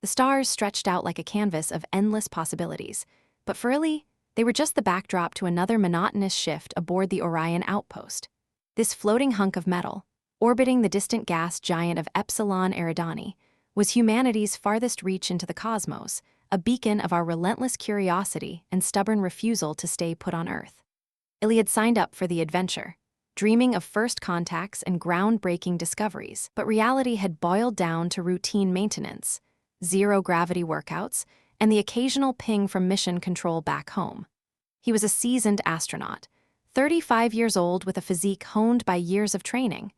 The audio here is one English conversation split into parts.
The stars stretched out like a canvas of endless possibilities. But for Eli, they were just the backdrop to another monotonous shift aboard the Orion outpost. This floating hunk of metal, orbiting the distant gas giant of Epsilon Eridani, was humanity's farthest reach into the cosmos, a beacon of our relentless curiosity and stubborn refusal to stay put on Earth. Eli had signed up for the adventure, dreaming of first contacts and groundbreaking discoveries, but reality had boiled down to routine maintenance, zero-gravity workouts, and the occasional ping from mission control back home. He was a seasoned astronaut, 35 years old with a physique honed by years of training.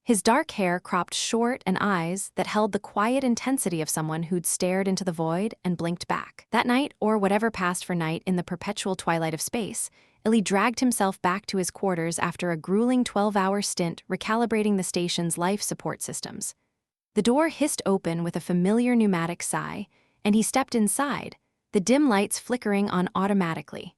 His dark hair cropped short and eyes that held the quiet intensity of someone who'd stared into the void and blinked back. That night, or whatever passed for night in the perpetual twilight of space, Eli dragged himself back to his quarters after a grueling 12-hour stint recalibrating the station's life support systems. The door hissed open with a familiar pneumatic sigh, and he stepped inside, the dim lights flickering on automatically.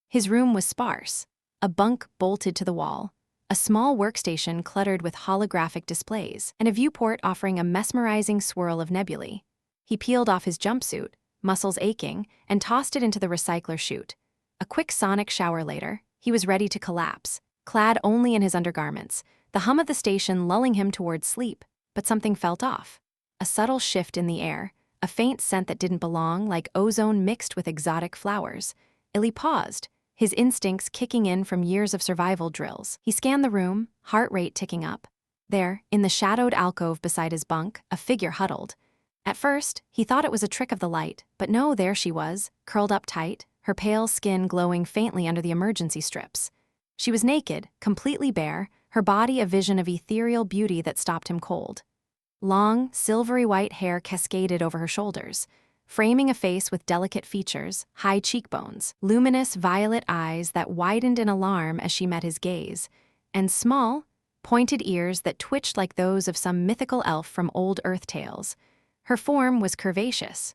His room was sparse, a bunk bolted to the wall, a small workstation cluttered with holographic displays, and a viewport offering a mesmerizing swirl of nebulae. He peeled off his jumpsuit, muscles aching, and tossed it into the recycler chute. A quick sonic shower later, he was ready to collapse, clad only in his undergarments, the hum of the station lulling him towards sleep. But something felt off. A subtle shift in the air, a faint scent that didn't belong, like ozone mixed with exotic flowers. Eli paused, his instincts kicking in from years of survival drills. He scanned the room, heart rate ticking up. There, in the shadowed alcove beside his bunk, a figure huddled. At first, he thought it was a trick of the light, but no, there she was, curled up tight, her pale skin glowing faintly under the emergency strips. She was naked, completely bare, her body a vision of ethereal beauty that stopped him cold. Long, silvery white hair cascaded over her shoulders, framing a face with delicate features, high cheekbones, luminous violet eyes that widened in alarm as she met his gaze, and small, pointed ears that twitched like those of some mythical elf from old Earth tales. Her form was curvaceous,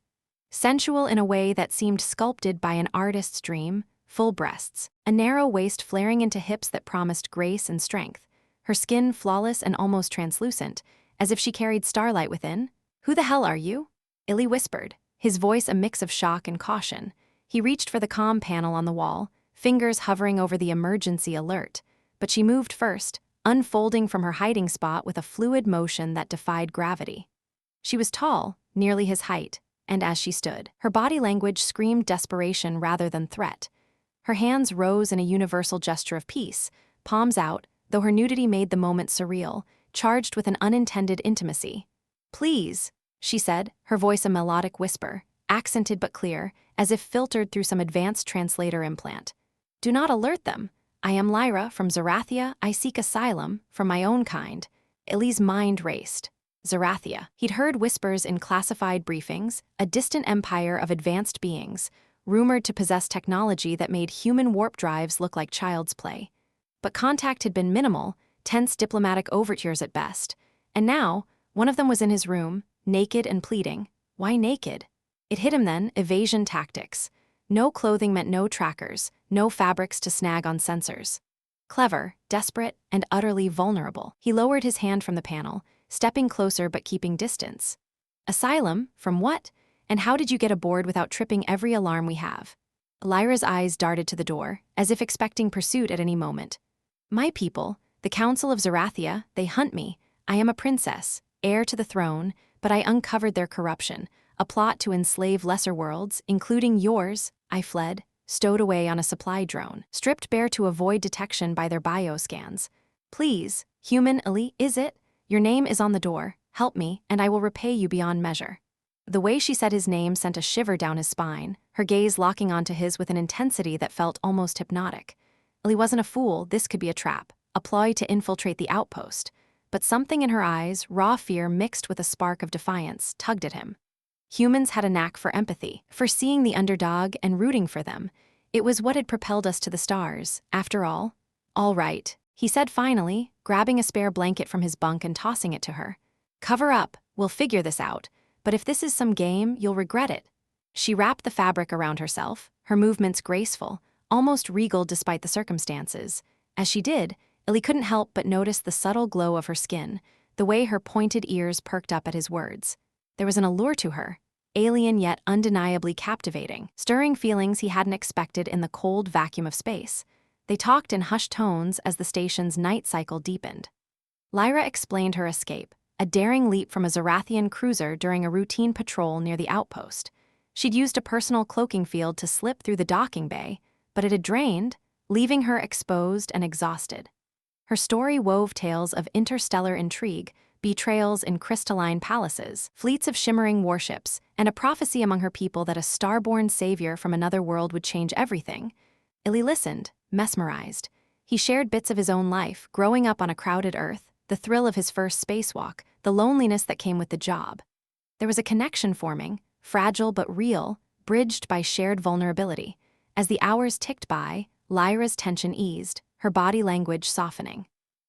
sensual in a way that seemed sculpted by an artist's dream, full breasts, a narrow waist flaring into hips that promised grace and strength, her skin flawless and almost translucent, as if she carried starlight within. "Who the hell are you?" Eli whispered, his voice a mix of shock and caution. He reached for the comm panel on the wall, fingers hovering over the emergency alert, but she moved first, unfolding from her hiding spot with a fluid motion that defied gravity. She was tall, nearly his height, and as she stood, her body language screamed desperation rather than threat. Her hands rose in a universal gesture of peace, palms out, though her nudity made the moment surreal, charged with an unintended intimacy. "Please," she said, her voice a melodic whisper, accented but clear, as if filtered through some advanced translator implant. "Do not alert them. I am Lyra from Zerathia. I seek asylum from my own kind." Eli's mind raced. Zerathia. He'd heard whispers in classified briefings, a distant empire of advanced beings, rumored to possess technology that made human warp drives look like child's play. But contact had been minimal, tense diplomatic overtures at best. And now, one of them was in his room, naked and pleading. Why naked? It hit him then, evasion tactics. No clothing meant no trackers, no fabrics to snag on sensors. Clever, desperate, and utterly vulnerable. He lowered his hand from the panel, stepping closer but keeping distance. "Asylum? From what? And how did you get aboard without tripping every alarm we have?" Lyra's eyes darted to the door, as if expecting pursuit at any moment. "My people, the Council of Zerathia, they hunt me. I am a princess, heir to the throne, but I uncovered their corruption, a plot to enslave lesser worlds, including yours. I fled, stowed away on a supply drone, stripped bare to avoid detection by their bioscans. Please, human Eli, is it? Your name is on the door. Help me, and I will repay you beyond measure." The way she said his name sent a shiver down his spine, her gaze locking onto his with an intensity that felt almost hypnotic. Eli wasn't a fool. This could be a trap, a ploy to infiltrate the outpost. But something in her eyes, raw fear mixed with a spark of defiance, tugged at him. Humans had a knack for empathy, for seeing the underdog and rooting for them. It was what had propelled us to the stars, after all. "All right," he said finally, grabbing a spare blanket from his bunk and tossing it to her. "Cover up, we'll figure this out. But if this is some game, you'll regret it." She wrapped the fabric around herself, her movements graceful, almost regal despite the circumstances. As she did, Eli couldn't help but notice the subtle glow of her skin, the way her pointed ears perked up at his words. There was an allure to her, alien yet undeniably captivating, stirring feelings he hadn't expected in the cold vacuum of space. They talked in hushed tones as the station's night cycle deepened. Lyra explained her escape, a daring leap from a Zerathian cruiser during a routine patrol near the outpost. She'd used a personal cloaking field to slip through the docking bay, but it had drained, leaving her exposed and exhausted. Her story wove tales of interstellar intrigue, betrayals in crystalline palaces, fleets of shimmering warships, and a prophecy among her people that a star-born savior from another world would change everything. Eli listened, mesmerized. He shared bits of his own life, growing up on a crowded Earth, the thrill of his first spacewalk, the loneliness that came with the job. There was a connection forming, fragile but real, bridged by shared vulnerability. As the hours ticked by, Lyra's tension eased, her body language softening.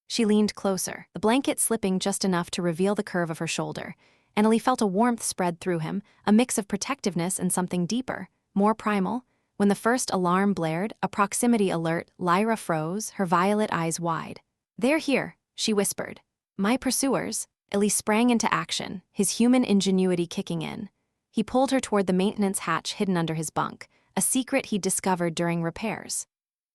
She leaned closer, the blanket slipping just enough to reveal the curve of her shoulder. Eli felt a warmth spread through him, a mix of protectiveness and something deeper, more primal. When the first alarm blared, a proximity alert, Lyra froze, her violet eyes wide. "They're here," she whispered. "My pursuers." Eli sprang into action, his human ingenuity kicking in. He pulled her toward the maintenance hatch hidden under his bunk, a secret he'd discovered during repairs.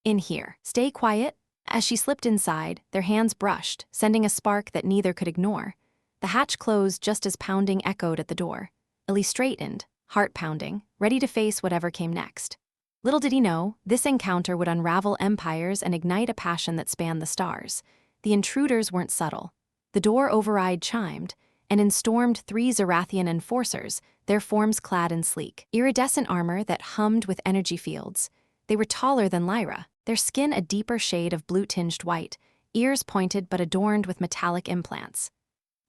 "In here. Stay quiet." As she slipped inside, their hands brushed, sending a spark that neither could ignore. The hatch closed just as pounding echoed at the door. Eli straightened, heart pounding, ready to face whatever came next. Little did he know, this encounter would unravel empires and ignite a passion that spanned the stars. The intruders weren't subtle. The door override chimed, and in stormed 3 Zerathian enforcers, their forms clad in sleek, iridescent armor that hummed with energy fields. They were taller than Lyra, their skin a deeper shade of blue-tinged white, ears pointed but adorned with metallic implants.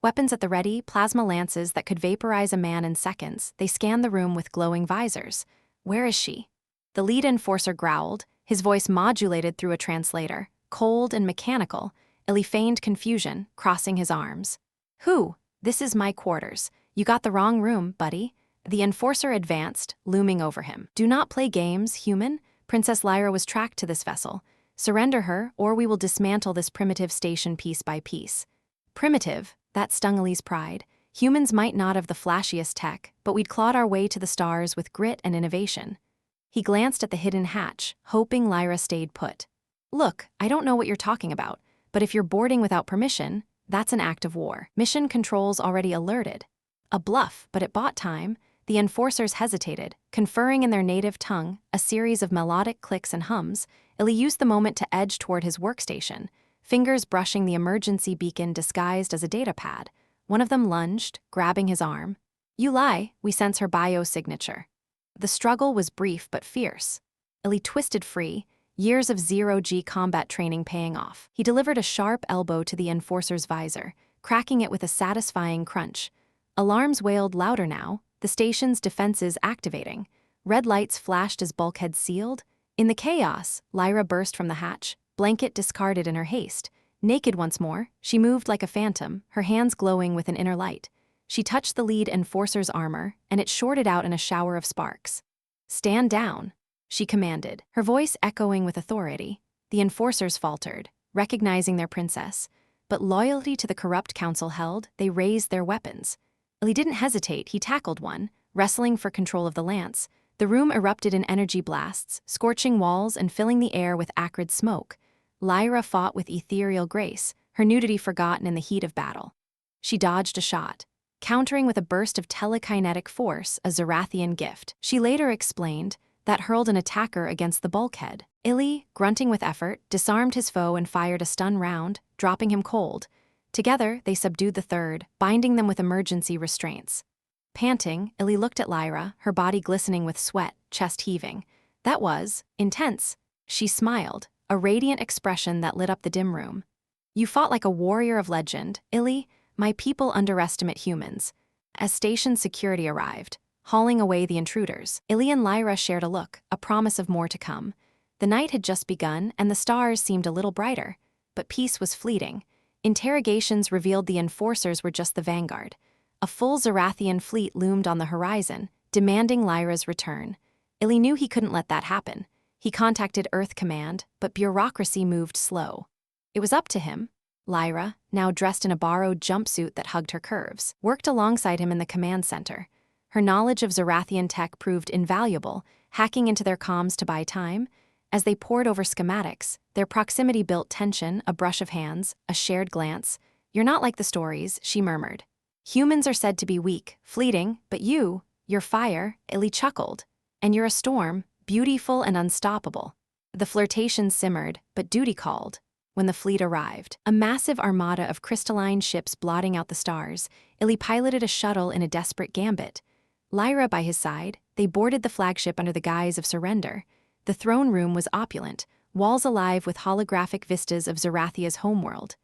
Weapons at the ready, plasma lances that could vaporize a man in seconds, they scanned the room with glowing visors. "Where is she?" The lead enforcer growled, his voice modulated through a translator, cold and mechanical. Eli feigned confusion, crossing his arms. "Who? This is my quarters. You got the wrong room, buddy." The enforcer advanced, looming over him. "Do not play games, human. Princess Lyra was tracked to this vessel. Surrender her, or we will dismantle this primitive station piece by piece." Primitive, that stung Eli's pride. Humans might not have the flashiest tech, but we'd clawed our way to the stars with grit and innovation. He glanced at the hidden hatch, hoping Lyra stayed put. "Look, I don't know what you're talking about, but if you're boarding without permission, that's an act of war. Mission control's already alerted." A bluff, but it bought time. The enforcers hesitated, conferring in their native tongue, a series of melodic clicks and hums. Eli used the moment to edge toward his workstation, fingers brushing the emergency beacon disguised as a datapad. One of them lunged, grabbing his arm. "You lie, we sense her biosignature." The struggle was brief but fierce. Eli twisted free, years of zero-G combat training paying off. He delivered a sharp elbow to the enforcer's visor, cracking it with a satisfying crunch. Alarms wailed louder now, the station's defenses activating. Red lights flashed as bulkheads sealed. In the chaos, Lyra burst from the hatch, blanket discarded in her haste. Naked once more, she moved like a phantom, her hands glowing with an inner light. She touched the lead enforcer's armor, and it shorted out in a shower of sparks. "Stand down," she commanded, her voice echoing with authority. The enforcers faltered, recognizing their princess. But loyalty to the corrupt council held, they raised their weapons. Eli didn't hesitate, he tackled one, wrestling for control of the lance. The room erupted in energy blasts, scorching walls and filling the air with acrid smoke. Lyra fought with ethereal grace, her nudity forgotten in the heat of battle. She dodged a shot, countering with a burst of telekinetic force, a Zerathian gift. She later explained that hurled an attacker against the bulkhead. Eli, grunting with effort, disarmed his foe and fired a stun round, dropping him cold. Together, they subdued the third, binding them with emergency restraints. Panting, Eli looked at Lyra, her body glistening with sweat, chest heaving. "That was intense." She smiled, a radiant expression that lit up the dim room. "You fought like a warrior of legend, Eli. My people underestimate humans." As station security arrived, hauling away the intruders, Eli and Lyra shared a look, a promise of more to come. The night had just begun, and the stars seemed a little brighter, but peace was fleeting. Interrogations revealed the enforcers were just the vanguard. A full Zerathian fleet loomed on the horizon, demanding Lyra's return. Eli knew he couldn't let that happen. He contacted Earth Command, but bureaucracy moved slow. It was up to him. Lyra, now dressed in a borrowed jumpsuit that hugged her curves, worked alongside him in the command center. Her knowledge of Zerathian tech proved invaluable, hacking into their comms to buy time. As they pored over schematics, their proximity built tension, a brush of hands, a shared glance. "You're not like the stories," she murmured. "Humans are said to be weak, fleeting, but you're fire," Eli chuckled. "And you're a storm, beautiful and unstoppable." The flirtation simmered, but duty called. When the fleet arrived, a massive armada of crystalline ships blotting out the stars, Eli piloted a shuttle in a desperate gambit. Lyra by his side, they boarded the flagship under the guise of surrender. The throne room was opulent, walls alive with holographic vistas of Zerathia's homeworld.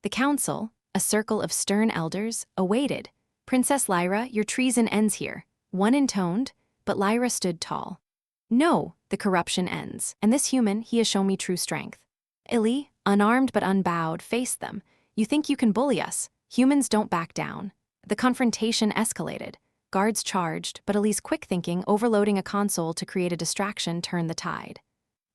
The council, a circle of stern elders, awaited. "Princess Lyra, your treason ends here." One intoned, but Lyra stood tall. "No, the corruption ends, and this human, he has shown me true strength." Eli, unarmed but unbowed, faced them. "You think you can bully us? Humans don't back down." The confrontation escalated. Guards charged, but Eli's quick thinking, overloading a console to create a distraction, turned the tide.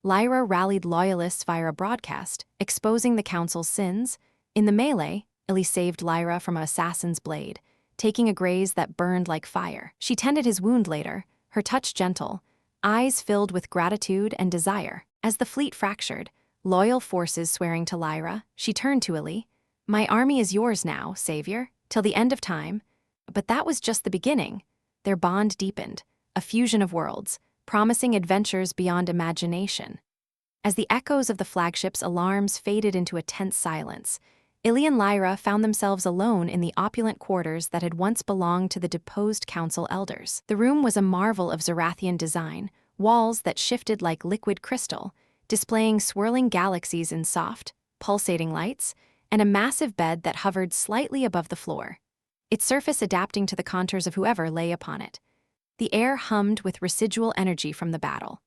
Lyra rallied loyalists via a broadcast, exposing the council's sins. In the melee, Eli saved Lyra from an assassin's blade, taking a graze that burned like fire. She tended his wound later, her touch gentle, eyes filled with gratitude and desire. As the fleet fractured, loyal forces swearing to Lyra, she turned to Eli. "My army is yours now, savior, till the end of time." But that was just the beginning. Their bond deepened, a fusion of worlds, promising adventures beyond imagination. As the echoes of the flagship's alarms faded into a tense silence, Eli and Lyra found themselves alone in the opulent quarters that had once belonged to the deposed council elders. The room was a marvel of Zerathian design, walls that shifted like liquid crystal, displaying swirling galaxies in soft, pulsating lights, and a massive bed that hovered slightly above the floor, its surface adapting to the contours of whoever lay upon it. The air hummed with residual energy from the battle,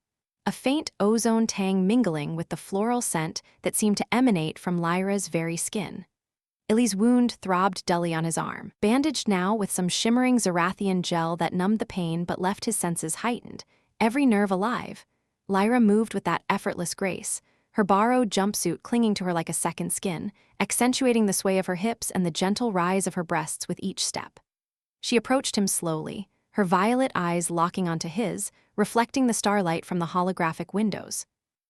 a faint ozone tang mingling with the floral scent that seemed to emanate from Lyra's very skin. Eli's wound throbbed dully on his arm, bandaged now with some shimmering Zerathian gel that numbed the pain but left his senses heightened, every nerve alive. Lyra moved with that effortless grace, her borrowed jumpsuit clinging to her like a second skin, accentuating the sway of her hips and the gentle rise of her breasts with each step. She approached him slowly, her violet eyes locking onto his, reflecting the starlight from the holographic windows.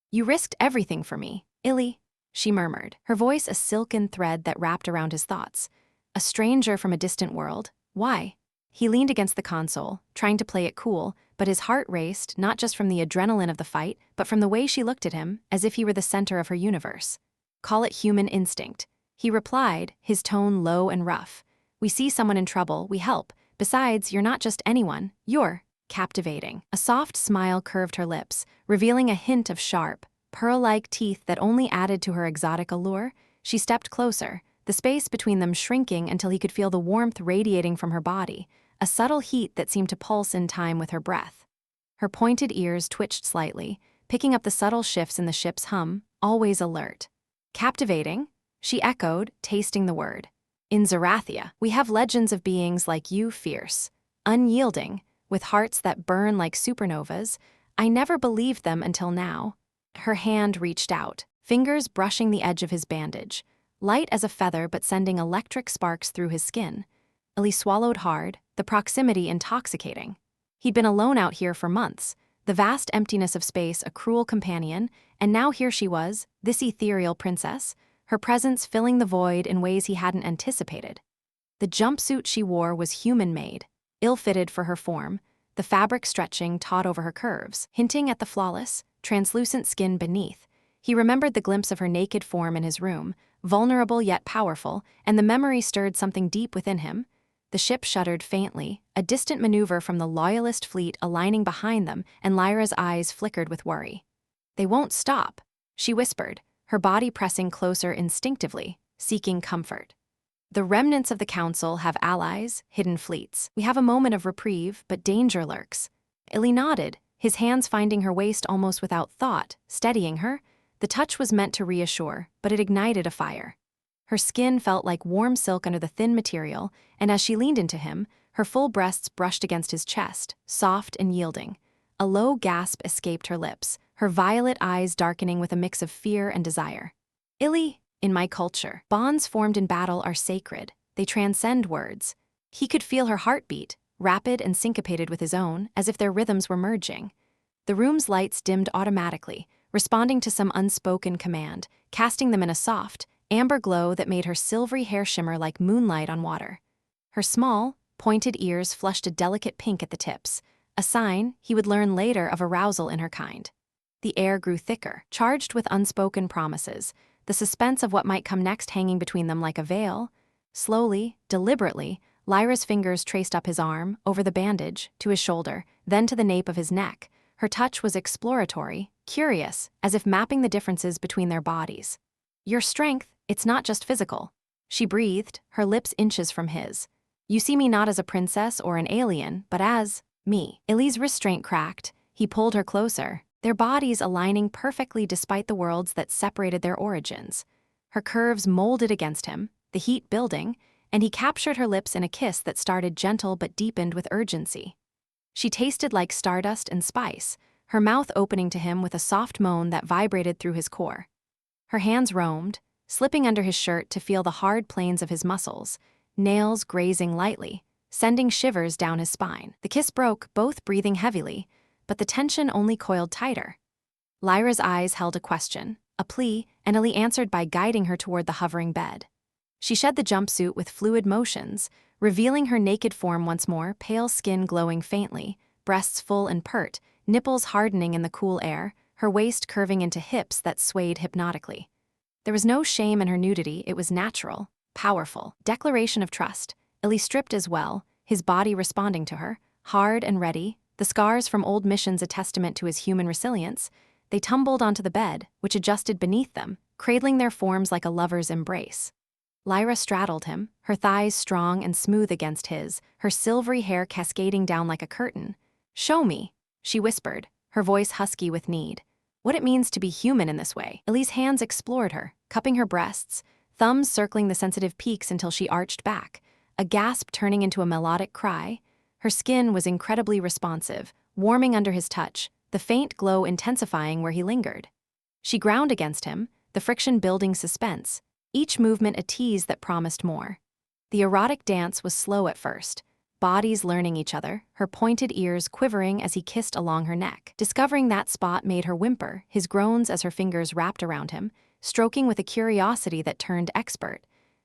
"You risked everything for me, Eli," she murmured, her voice a silken thread that wrapped around his thoughts. "A stranger from a distant world, why?" He leaned against the console, trying to play it cool, but his heart raced not just from the adrenaline of the fight, but from the way she looked at him, as if he were the center of her universe. "Call it human instinct," he replied, his tone low and rough. "We see someone in trouble, we help. Besides, you're not just anyone, you're captivating." A soft smile curved her lips, revealing a hint of sharp, pearl-like teeth that only added to her exotic allure. She stepped closer, the space between them shrinking until he could feel the warmth radiating from her body, a subtle heat that seemed to pulse in time with her breath. Her pointed ears twitched slightly, picking up the subtle shifts in the ship's hum, always alert. "Captivating?" she echoed, tasting the word. "In Zerathia, we have legends of beings like you, fierce, unyielding, with hearts that burn like supernovas. I never believed them until now." Her hand reached out, fingers brushing the edge of his bandage, light as a feather but sending electric sparks through his skin. Eli swallowed hard, the proximity intoxicating. He'd been alone out here for months, the vast emptiness of space a cruel companion, and now here she was, this ethereal princess, her presence filling the void in ways he hadn't anticipated. The jumpsuit she wore was human-made, ill-fitted for her form, the fabric stretching taut over her curves, hinting at the flawless, translucent skin beneath. He remembered the glimpse of her naked form in his room, vulnerable yet powerful, and the memory stirred something deep within him. The ship shuddered faintly, a distant maneuver from the loyalist fleet aligning behind them, and Lyra's eyes flickered with worry. "They won't stop," she whispered, her body pressing closer instinctively, seeking comfort. "The remnants of the council have allies, hidden fleets. We have a moment of reprieve, but danger lurks." Eli nodded, his hands finding her waist almost without thought, steadying her. The touch was meant to reassure, but it ignited a fire. Her skin felt like warm silk under the thin material, and as she leaned into him, her full breasts brushed against his chest, soft and yielding. A low gasp escaped her lips, her violet eyes darkening with a mix of fear and desire. "Eli, in my culture, bonds formed in battle are sacred. They transcend words." He could feel her heartbeat, rapid and syncopated with his own, as if their rhythms were merging. The room's lights dimmed automatically, responding to some unspoken command, casting them in a soft, amber glow that made her silvery hair shimmer like moonlight on water. Her small, pointed ears flushed a delicate pink at the tips, a sign, he would learn later, of arousal in her kind. The air grew thicker, charged with unspoken promises, the suspense of what might come next hanging between them like a veil. Slowly, deliberately, Lyra's fingers traced up his arm, over the bandage, to his shoulder, then to the nape of his neck. Her touch was exploratory, curious, as if mapping the differences between their bodies. "Your strength, it's not just physical." She breathed, her lips inches from his. "You see me not as a princess or an alien, but as me." Eli's restraint cracked. He pulled her closer, their bodies aligning perfectly despite the worlds that separated their origins. Her curves molded against him, the heat building, and he captured her lips in a kiss that started gentle but deepened with urgency. She tasted like stardust and spice, her mouth opening to him with a soft moan that vibrated through his core. Her hands roamed, slipping under his shirt to feel the hard planes of his muscles, nails grazing lightly, sending shivers down his spine. The kiss broke, both breathing heavily, but the tension only coiled tighter. Lyra's eyes held a question, a plea, and Eli answered by guiding her toward the hovering bed. She shed the jumpsuit with fluid motions, revealing her naked form once more, pale skin glowing faintly, breasts full and pert, nipples hardening in the cool air, her waist curving into hips that swayed hypnotically. There was no shame in her nudity, it was natural, powerful. Declaration of trust. Eli stripped as well, his body responding to her, hard and ready, the scars from old missions a testament to his human resilience. They tumbled onto the bed, which adjusted beneath them, cradling their forms like a lover's embrace. Lyra straddled him, her thighs strong and smooth against his, her silvery hair cascading down like a curtain. "Show me," she whispered, her voice husky with need. "What it means to be human in this way." Eli's hands explored her, cupping her breasts, thumbs circling the sensitive peaks until she arched back, a gasp turning into a melodic cry. Her skin was incredibly responsive, warming under his touch, the faint glow intensifying where he lingered. She ground against him, the friction building suspense, each movement a tease that promised more. The erotic dance was slow at first, bodies learning each other, her pointed ears quivering as he kissed along her neck. Discovering that spot made her whimper, his groans as her fingers wrapped around him, stroking with a curiosity that turned expert.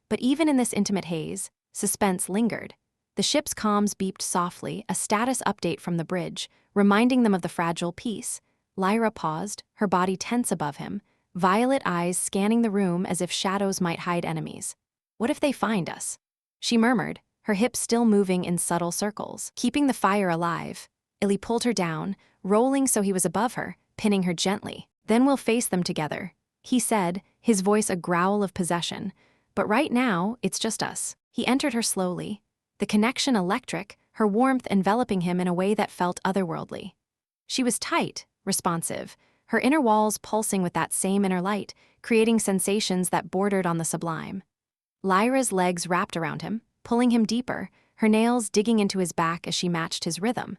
But even in this intimate haze, suspense lingered. The ship's comms beeped softly, a status update from the bridge, reminding them of the fragile peace. Lyra paused, her body tense above him, violet eyes scanning the room as if shadows might hide enemies. "What if they find us?" she murmured, her hips still moving in subtle circles, keeping the fire alive. Eli pulled her down, rolling so he was above her, pinning her gently. "Then we'll face them together," he said, his voice a growl of possession. "But right now, it's just us." He entered her slowly, the connection electric, her warmth enveloping him in a way that felt otherworldly. She was tight, responsive, her inner walls pulsing with that same inner light, creating sensations that bordered on the sublime. Lyra's legs wrapped around him, pulling him deeper, her nails digging into his back as she matched his rhythm.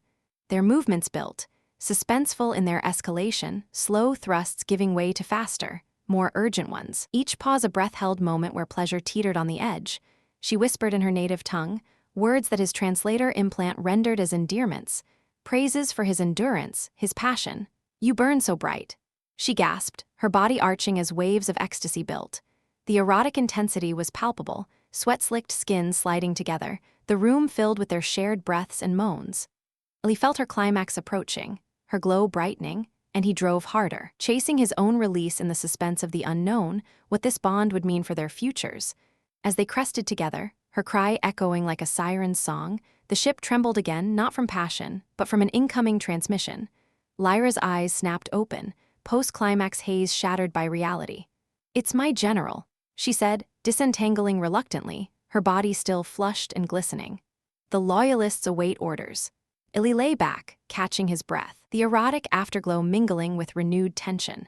Their movements built, suspenseful in their escalation, slow thrusts giving way to faster, more urgent ones. Each pause a breath-held moment where pleasure teetered on the edge. She whispered in her native tongue, words that his translator implant rendered as endearments, praises for his endurance, his passion. "You burn so bright," she gasped, her body arching as waves of ecstasy built. The erotic intensity was palpable, sweat-slicked skin sliding together, the room filled with their shared breaths and moans. Eli felt her climax approaching, her glow brightening, and he drove harder, chasing his own release in the suspense of the unknown, what this bond would mean for their futures. As they crested together, her cry echoing like a siren's song, the ship trembled again, not from passion, but from an incoming transmission. Lyra's eyes snapped open, post-climax haze shattered by reality. "It's my general," she said, disentangling reluctantly, her body still flushed and glistening. "The loyalists await orders." Eli lay back, catching his breath, the erotic afterglow mingling with renewed tension.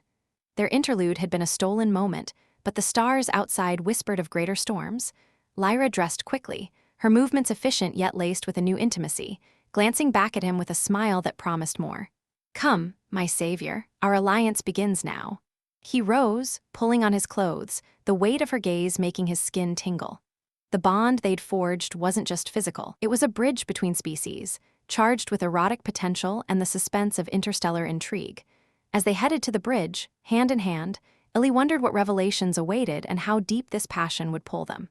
Their interlude had been a stolen moment, but the stars outside whispered of greater storms. Lyra dressed quickly, her movements efficient yet laced with a new intimacy, glancing back at him with a smile that promised more. "Come, my savior, our alliance begins now." He rose, pulling on his clothes, the weight of her gaze making his skin tingle. The bond they'd forged wasn't just physical. It was a bridge between species, charged with erotic potential and the suspense of interstellar intrigue. As they headed to the bridge, hand in hand, Eli wondered what revelations awaited and how deep this passion would pull them.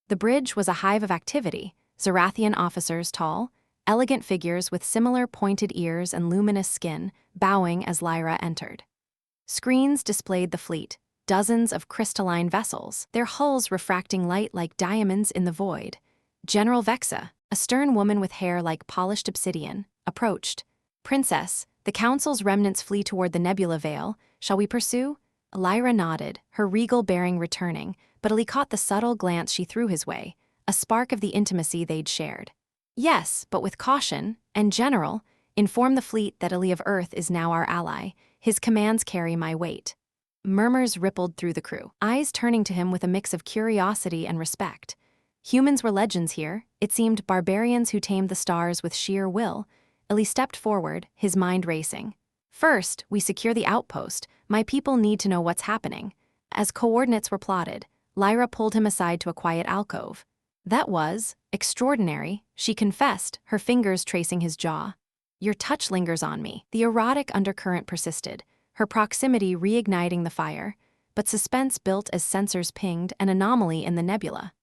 The bridge was a hive of activity, Zerathian officers tall, elegant figures with similar pointed ears and luminous skin, bowing as Lyra entered. Screens displayed the fleet, dozens of crystalline vessels, their hulls refracting light like diamonds in the void. General Vexa, a stern woman with hair like polished obsidian, approached. "Princess, the Council's remnants flee toward the nebula veil. Shall we pursue?" Lyra nodded, her regal bearing returning, but Eli caught the subtle glance she threw his way, a spark of the intimacy they'd shared. "Yes, but with caution, and General, inform the fleet that Eli of Earth is now our ally. His commands carry my weight." Murmurs rippled through the crew, eyes turning to him with a mix of curiosity and respect. Humans were legends here, it seemed barbarians who tamed the stars with sheer will. Eli stepped forward, his mind racing. "First, we secure the outpost. My people need to know what's happening." As coordinates were plotted, Lyra pulled him aside to a quiet alcove. "That was extraordinary," she confessed, her fingers tracing his jaw. "Your touch lingers on me." The erotic undercurrent persisted, her proximity reigniting the fire, but suspense built as sensors pinged an anomaly in the nebula.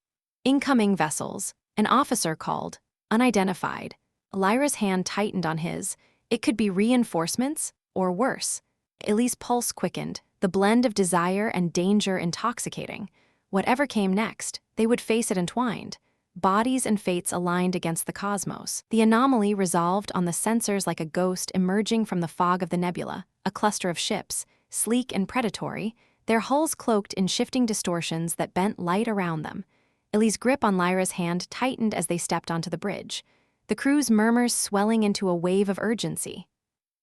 "Incoming vessels," an officer called, unidentified. Lyra's hand tightened on his. It could be reinforcements, or worse. Eli's pulse quickened, the blend of desire and danger intoxicating. Whatever came next, they would face it entwined. Bodies and fates aligned against the cosmos. The anomaly resolved on the sensors like a ghost emerging from the fog of the nebula, a cluster of ships, sleek and predatory, their hulls cloaked in shifting distortions that bent light around them. Eli's grip on Lyra's hand tightened as they stepped onto the bridge, the crew's murmurs swelling into a wave of urgency.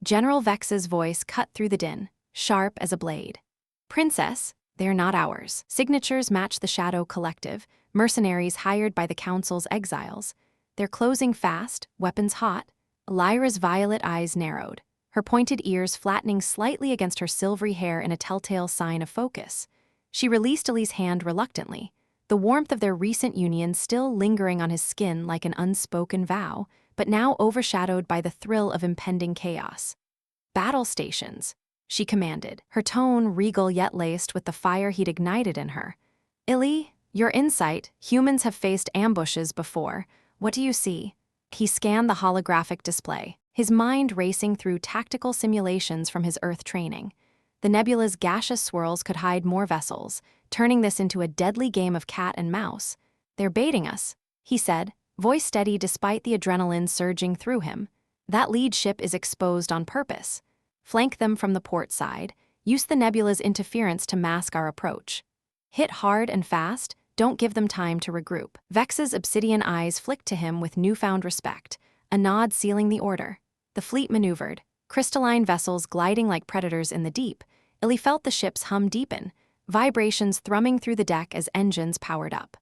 General Vex's voice cut through the din, sharp as a blade. "Princess, they're not ours." Signatures match the Shadow Collective, mercenaries hired by the Council's exiles. They're closing fast, weapons hot. Lyra's violet eyes narrowed, her pointed ears flattening slightly against her silvery hair in a telltale sign of focus. She released Eli's hand reluctantly, the warmth of their recent union still lingering on his skin like an unspoken vow, but now overshadowed by the thrill of impending chaos. "Battle stations," she commanded, her tone regal yet laced with the fire he'd ignited in her. "Eli, your insight, humans have faced ambushes before. What do you see?" He scanned the holographic display, his mind racing through tactical simulations from his Earth training. The nebula's gaseous swirls could hide more vessels, turning this into a deadly game of cat and mouse. "They're baiting us," he said, voice steady despite the adrenaline surging through him. "That lead ship is exposed on purpose. Flank them from the port side. Use the nebula's interference to mask our approach. Hit hard and fast, don't give them time to regroup." Vex's obsidian eyes flicked to him with newfound respect, a nod sealing the order. The fleet maneuvered, crystalline vessels gliding like predators in the deep. Eli felt the ship's hum deepen, vibrations thrumming through the deck as engines powered up.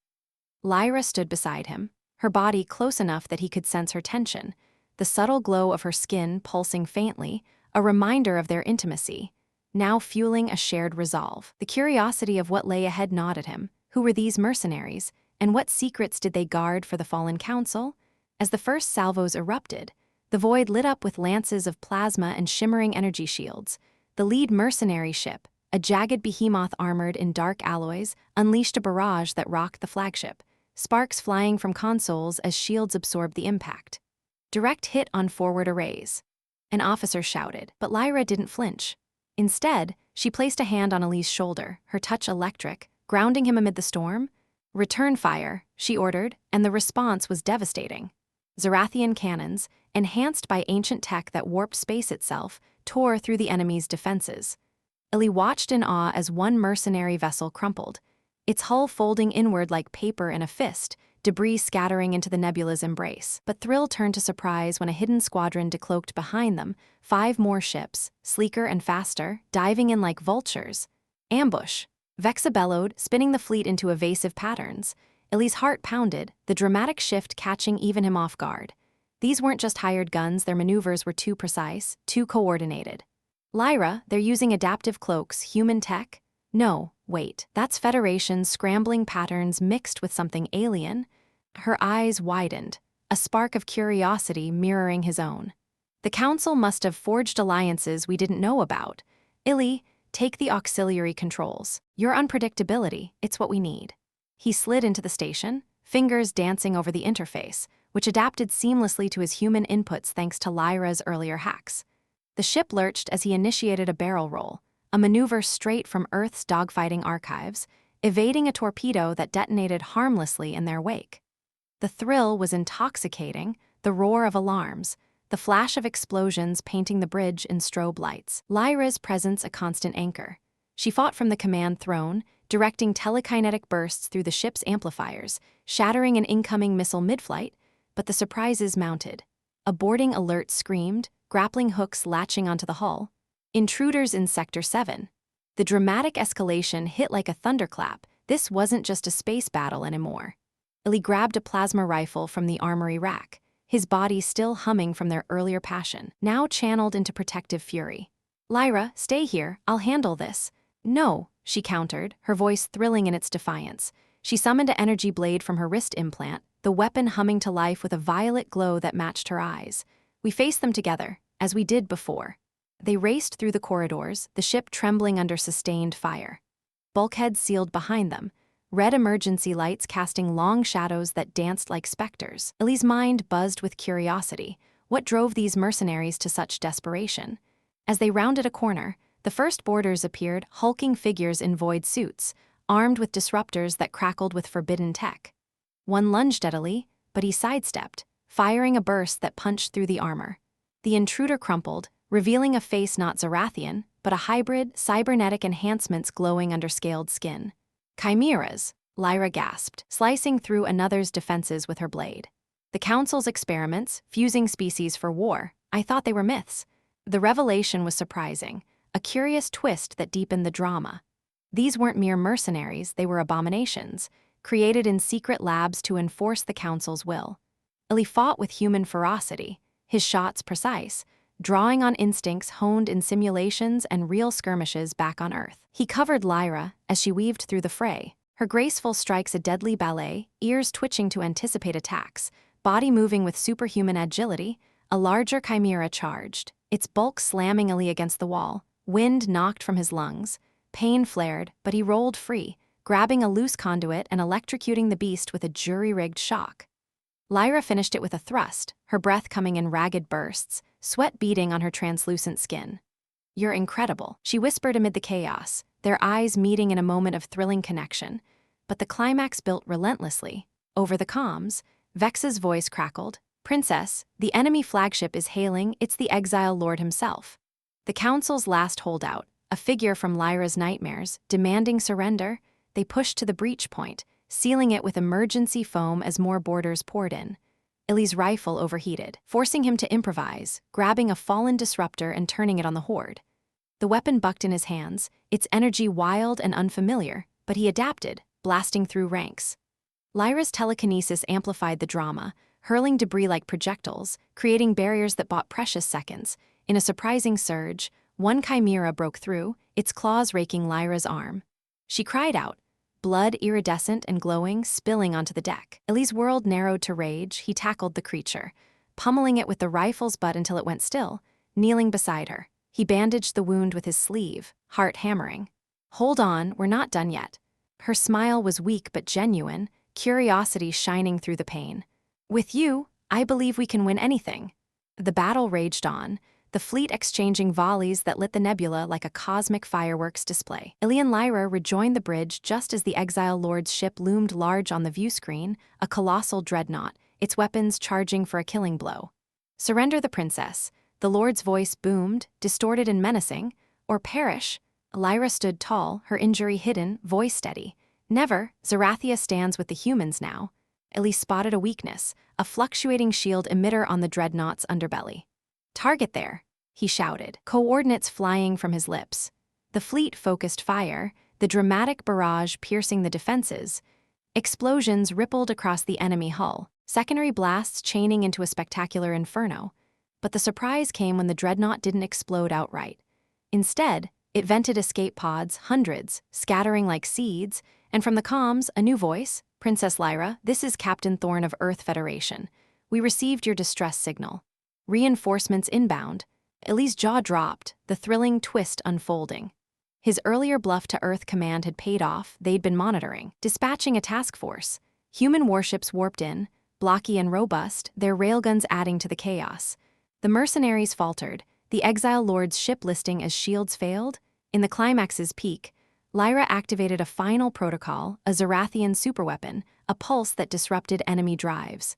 Lyra stood beside him, her body close enough that he could sense her tension, the subtle glow of her skin pulsing faintly, a reminder of their intimacy, now fueling a shared resolve. The curiosity of what lay ahead gnawed at him. Who were these mercenaries, and what secrets did they guard for the fallen council? As the first salvos erupted, the void lit up with lances of plasma and shimmering energy shields. The lead mercenary ship, a jagged behemoth armored in dark alloys, unleashed a barrage that rocked the flagship, sparks flying from consoles as shields absorbed the impact. "Direct hit on forward arrays," an officer shouted, but Lyra didn't flinch. Instead, she placed a hand on Eli's shoulder, her touch electric, grounding him amid the storm. "Return fire," she ordered, and the response was devastating. Zerathian cannons, enhanced by ancient tech that warped space itself, tore through the enemy's defenses. Eli watched in awe as one mercenary vessel crumpled, its hull folding inward like paper in a fist, debris scattering into the nebula's embrace. But thrill turned to surprise when a hidden squadron decloaked behind them, 5 more ships, sleeker and faster, diving in like vultures. "Ambush!" Vexa bellowed, spinning the fleet into evasive patterns. Eli's heart pounded, the dramatic shift catching even him off guard. These weren't just hired guns, their maneuvers were too precise, too coordinated. "Lyra, they're using adaptive cloaks, human tech?" "No, Wait, that's Federation's scrambling patterns mixed with something alien? Her eyes widened, a spark of curiosity mirroring his own. The Council must have forged alliances we didn't know about. Eli, take the auxiliary controls. Your unpredictability, it's what we need. He slid into the station, fingers dancing over the interface, which adapted seamlessly to his human inputs thanks to Lyra's earlier hacks. The ship lurched as he initiated a barrel roll, a maneuver straight from Earth's dogfighting archives, evading a torpedo that detonated harmlessly in their wake. The thrill was intoxicating, the roar of alarms, the flash of explosions painting the bridge in strobe lights. Lyra's presence a constant anchor. She fought from the command throne, directing telekinetic bursts through the ship's amplifiers, shattering an incoming missile mid-flight, but the surprises mounted. A boarding alert screamed, grappling hooks latching onto the hull. Intruders in Sector 7. The dramatic escalation hit like a thunderclap. This wasn't just a space battle anymore. Eli grabbed a plasma rifle from the armory rack, his body still humming from their earlier passion, now channeled into protective fury. Lyra, stay here, I'll handle this. No, she countered, her voice thrilling in its defiance. She summoned an energy blade from her wrist implant, the weapon humming to life with a violet glow that matched her eyes. We faced them together, as we did before. They raced through the corridors, the ship trembling under sustained fire. Bulkheads sealed behind them, red emergency lights casting long shadows that danced like specters. Eli's mind buzzed with curiosity. What drove these mercenaries to such desperation? As they rounded a corner, the first boarders appeared, hulking figures in void suits, armed with disruptors that crackled with forbidden tech. One lunged at Eli, but he sidestepped, firing a burst that punched through the armor. The intruder crumpled, revealing a face not Zerathian, but a hybrid, cybernetic enhancements glowing under scaled skin. Chimeras, Lyra gasped, slicing through another's defenses with her blade. The Council's experiments, fusing species for war, I thought they were myths. The revelation was surprising, a curious twist that deepened the drama. These weren't mere mercenaries, they were abominations, created in secret labs to enforce the Council's will. Eli fought with human ferocity, his shots precise, drawing on instincts honed in simulations and real skirmishes back on Earth. He covered Lyra as she weaved through the fray, her graceful strikes a deadly ballet, ears twitching to anticipate attacks, body moving with superhuman agility. A larger chimera charged, its bulk slamming Eli against the wall. Wind knocked from his lungs. Pain flared, but he rolled free, grabbing a loose conduit and electrocuting the beast with a jury-rigged shock. Lyra finished it with a thrust, her breath coming in ragged bursts, sweat beading on her translucent skin. You're incredible, she whispered amid the chaos, their eyes meeting in a moment of thrilling connection. But the climax built relentlessly. Over the comms, Vex's voice crackled. Princess, the enemy flagship is hailing, it's the Exile Lord himself. The Council's last holdout, a figure from Lyra's nightmares, demanding surrender, they pushed to the breach point, sealing it with emergency foam as more boarders poured in. Eli's rifle overheated, forcing him to improvise, grabbing a fallen disruptor and turning it on the horde. The weapon bucked in his hands, its energy wild and unfamiliar, but he adapted, blasting through ranks. Lyra's telekinesis amplified the drama, hurling debris like projectiles, creating barriers that bought precious seconds. In a surprising surge, one chimera broke through, its claws raking Lyra's arm. She cried out, blood iridescent and glowing, spilling onto the deck. Eli's world narrowed to rage. He tackled the creature, pummeling it with the rifle's butt until it went still, kneeling beside her. He bandaged the wound with his sleeve, heart hammering. Hold on, we're not done yet. Her smile was weak but genuine, curiosity shining through the pain. With you, I believe we can win anything. The battle raged on, the fleet exchanging volleys that lit the nebula like a cosmic fireworks display. Eli and Lyra rejoined the bridge just as the Exile Lord's ship loomed large on the view screen, a colossal dreadnought, its weapons charging for a killing blow. Surrender the princess, the Lord's voice boomed, distorted and menacing, or perish. Lyra stood tall, her injury hidden, voice steady. Never, Zerathia stands with the humans now. Eli spotted a weakness, a fluctuating shield emitter on the dreadnought's underbelly. Target there, he shouted, coordinates flying from his lips. The fleet focused fire, the dramatic barrage piercing the defenses. Explosions rippled across the enemy hull, secondary blasts chaining into a spectacular inferno. But the surprise came when the dreadnought didn't explode outright. Instead, It vented escape pods, hundreds, scattering like seeds, and from the comms, a new voice. Princess Lyra, this is Captain Thorne of Earth Federation. We received your distress signal. Reinforcements inbound. Ellie's jaw dropped, the thrilling twist unfolding. His earlier bluff to Earth Command had paid off. They'd been monitoring, dispatching a task force. Human warships warped in, blocky and robust, their railguns adding to the chaos. The mercenaries faltered, the Exile Lord's ship listing as shields failed. In the climax's peak, Lyra activated a final protocol, a Zerathian superweapon, a pulse that disrupted enemy drives.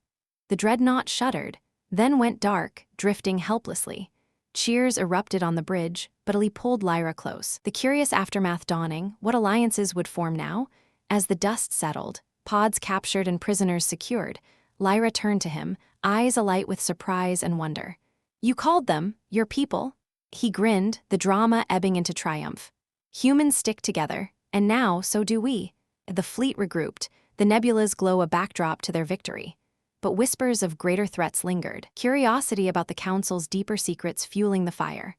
The dreadnought shuddered, then went dark, drifting helplessly. Cheers erupted on the bridge, but Ellie pulled Lyra close. The curious aftermath dawning, what alliances would form now? As the dust settled, pods captured and prisoners secured, Lyra turned to him, eyes alight with surprise and wonder. You called them, your people? He grinned, the drama ebbing into triumph. Humans stick together, and now so do we. The fleet regrouped, the nebulas glow a backdrop to their victory. But whispers of greater threats lingered, curiosity about the Council's deeper secrets fueling the fire.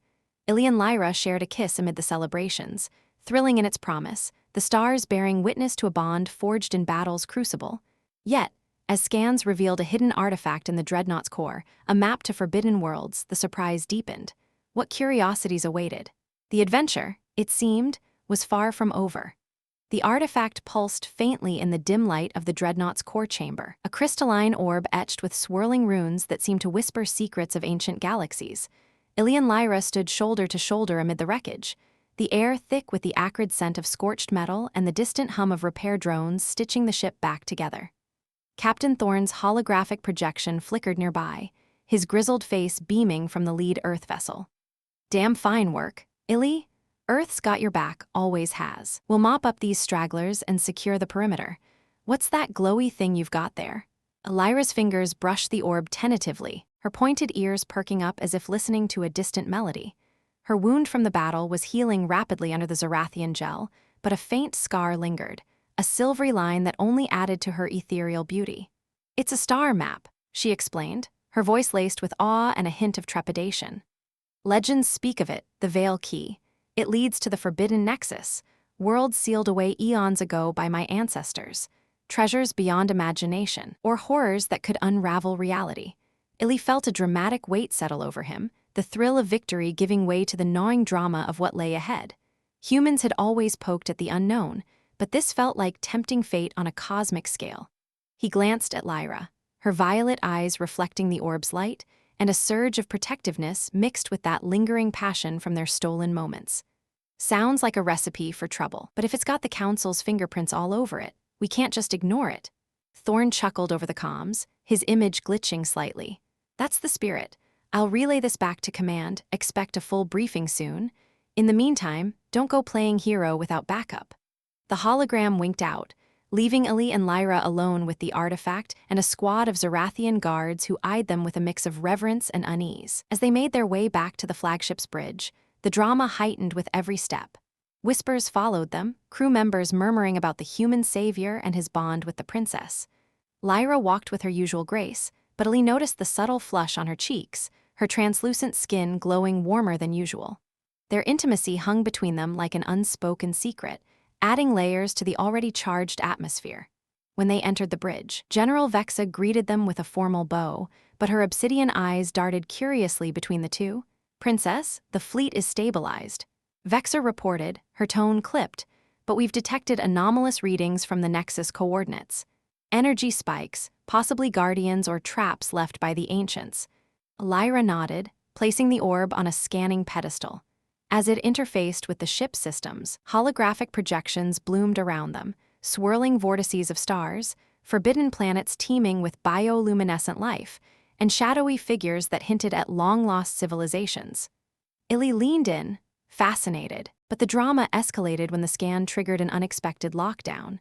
Eli and Lyra shared a kiss amid the celebrations, thrilling in its promise, the stars bearing witness to a bond forged in battle's crucible. Yet, as scans revealed a hidden artifact in the Dreadnought's core, a map to forbidden worlds, the surprise deepened. What curiosities awaited? The adventure, it seemed, was far from over. The artifact pulsed faintly in the dim light of the Dreadnought's core chamber, a crystalline orb etched with swirling runes that seemed to whisper secrets of ancient galaxies. Eli and Lyra stood shoulder to shoulder amid the wreckage, the air thick with the acrid scent of scorched metal and the distant hum of repair drones stitching the ship back together. Captain Thorne's holographic projection flickered nearby, his grizzled face beaming from the lead Earth vessel. Damn fine work, Eli. Earth's got your back, always has. We'll mop up these stragglers and secure the perimeter. What's that glowy thing you've got there? Lyra's fingers brushed the orb tentatively, her pointed ears perking up as if listening to a distant melody. Her wound from the battle was healing rapidly under the Zerathian gel, but a faint scar lingered, a silvery line that only added to her ethereal beauty. It's a star map, she explained, her voice laced with awe and a hint of trepidation. Legends speak of it, the Veil Key. It leads to the Forbidden Nexus, worlds sealed away eons ago by my ancestors, treasures beyond imagination, or horrors that could unravel reality. Eli felt a dramatic weight settle over him, the thrill of victory giving way to the gnawing drama of what lay ahead. Humans had always poked at the unknown, but this felt like tempting fate on a cosmic scale. He glanced at Lyra, her violet eyes reflecting the orb's light, and a surge of protectiveness mixed with that lingering passion from their stolen moments. Sounds like a recipe for trouble, but if it's got the Council's fingerprints all over it, we can't just ignore it. Thorne chuckled over the comms, his image glitching slightly. That's the spirit. I'll relay this back to command, expect a full briefing soon. In the meantime, don't go playing hero without backup. The hologram winked out, leaving Eli and Lyra alone with the artifact and a squad of Zerathian guards who eyed them with a mix of reverence and unease. As they made their way back to the flagship's bridge, the drama heightened with every step. Whispers followed them, crew members murmuring about the human savior and his bond with the princess. Lyra walked with her usual grace, but Eli noticed the subtle flush on her cheeks, her translucent skin glowing warmer than usual. Their intimacy hung between them like an unspoken secret, adding layers to the already charged atmosphere. When they entered the bridge, General Vexa greeted them with a formal bow, but her obsidian eyes darted curiously between the two. Princess, the fleet is stabilized. Vexa reported, her tone clipped, but we've detected anomalous readings from the Nexus coordinates. Energy spikes, possibly guardians or traps left by the ancients. Lyra nodded, placing the orb on a scanning pedestal. As it interfaced with the ship systems, holographic projections bloomed around them, swirling vortices of stars, forbidden planets teeming with bioluminescent life, and shadowy figures that hinted at long-lost civilizations. Eli leaned in, fascinated, but the drama escalated when the scan triggered an unexpected lockdown.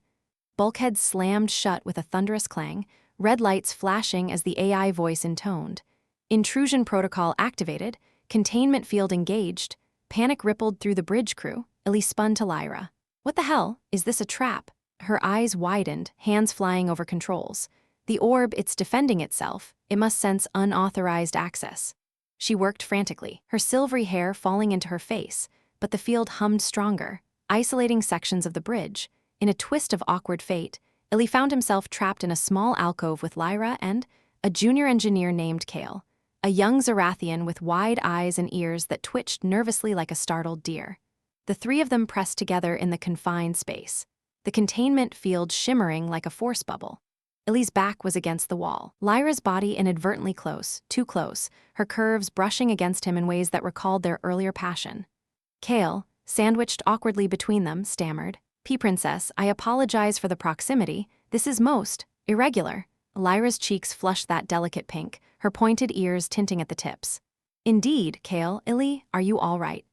Bulkheads slammed shut with a thunderous clang, red lights flashing as the AI voice intoned. Intrusion protocol activated, containment field engaged. Panic rippled through the bridge crew. Eli spun to Lyra. What the hell? Is this a trap? Her eyes widened, hands flying over controls. The orb, it's defending itself. It must sense unauthorized access. She worked frantically, her silvery hair falling into her face, but the field hummed stronger, isolating sections of the bridge. In a twist of awkward fate, Eli found himself trapped in a small alcove with Lyra and a junior engineer named Kale, a young Zerathian with wide eyes and ears that twitched nervously like a startled deer. The three of them pressed together in the confined space, the containment field shimmering like a force bubble. Eli's back was against the wall, Lyra's body inadvertently close, too close, her curves brushing against him in ways that recalled their earlier passion. Kale, sandwiched awkwardly between them, stammered, "P-Princess, I apologize for the proximity. This is most irregular." Lyra's cheeks flushed that delicate pink, her pointed ears tinting at the tips. "Indeed, Kale, Eli, are you all right?"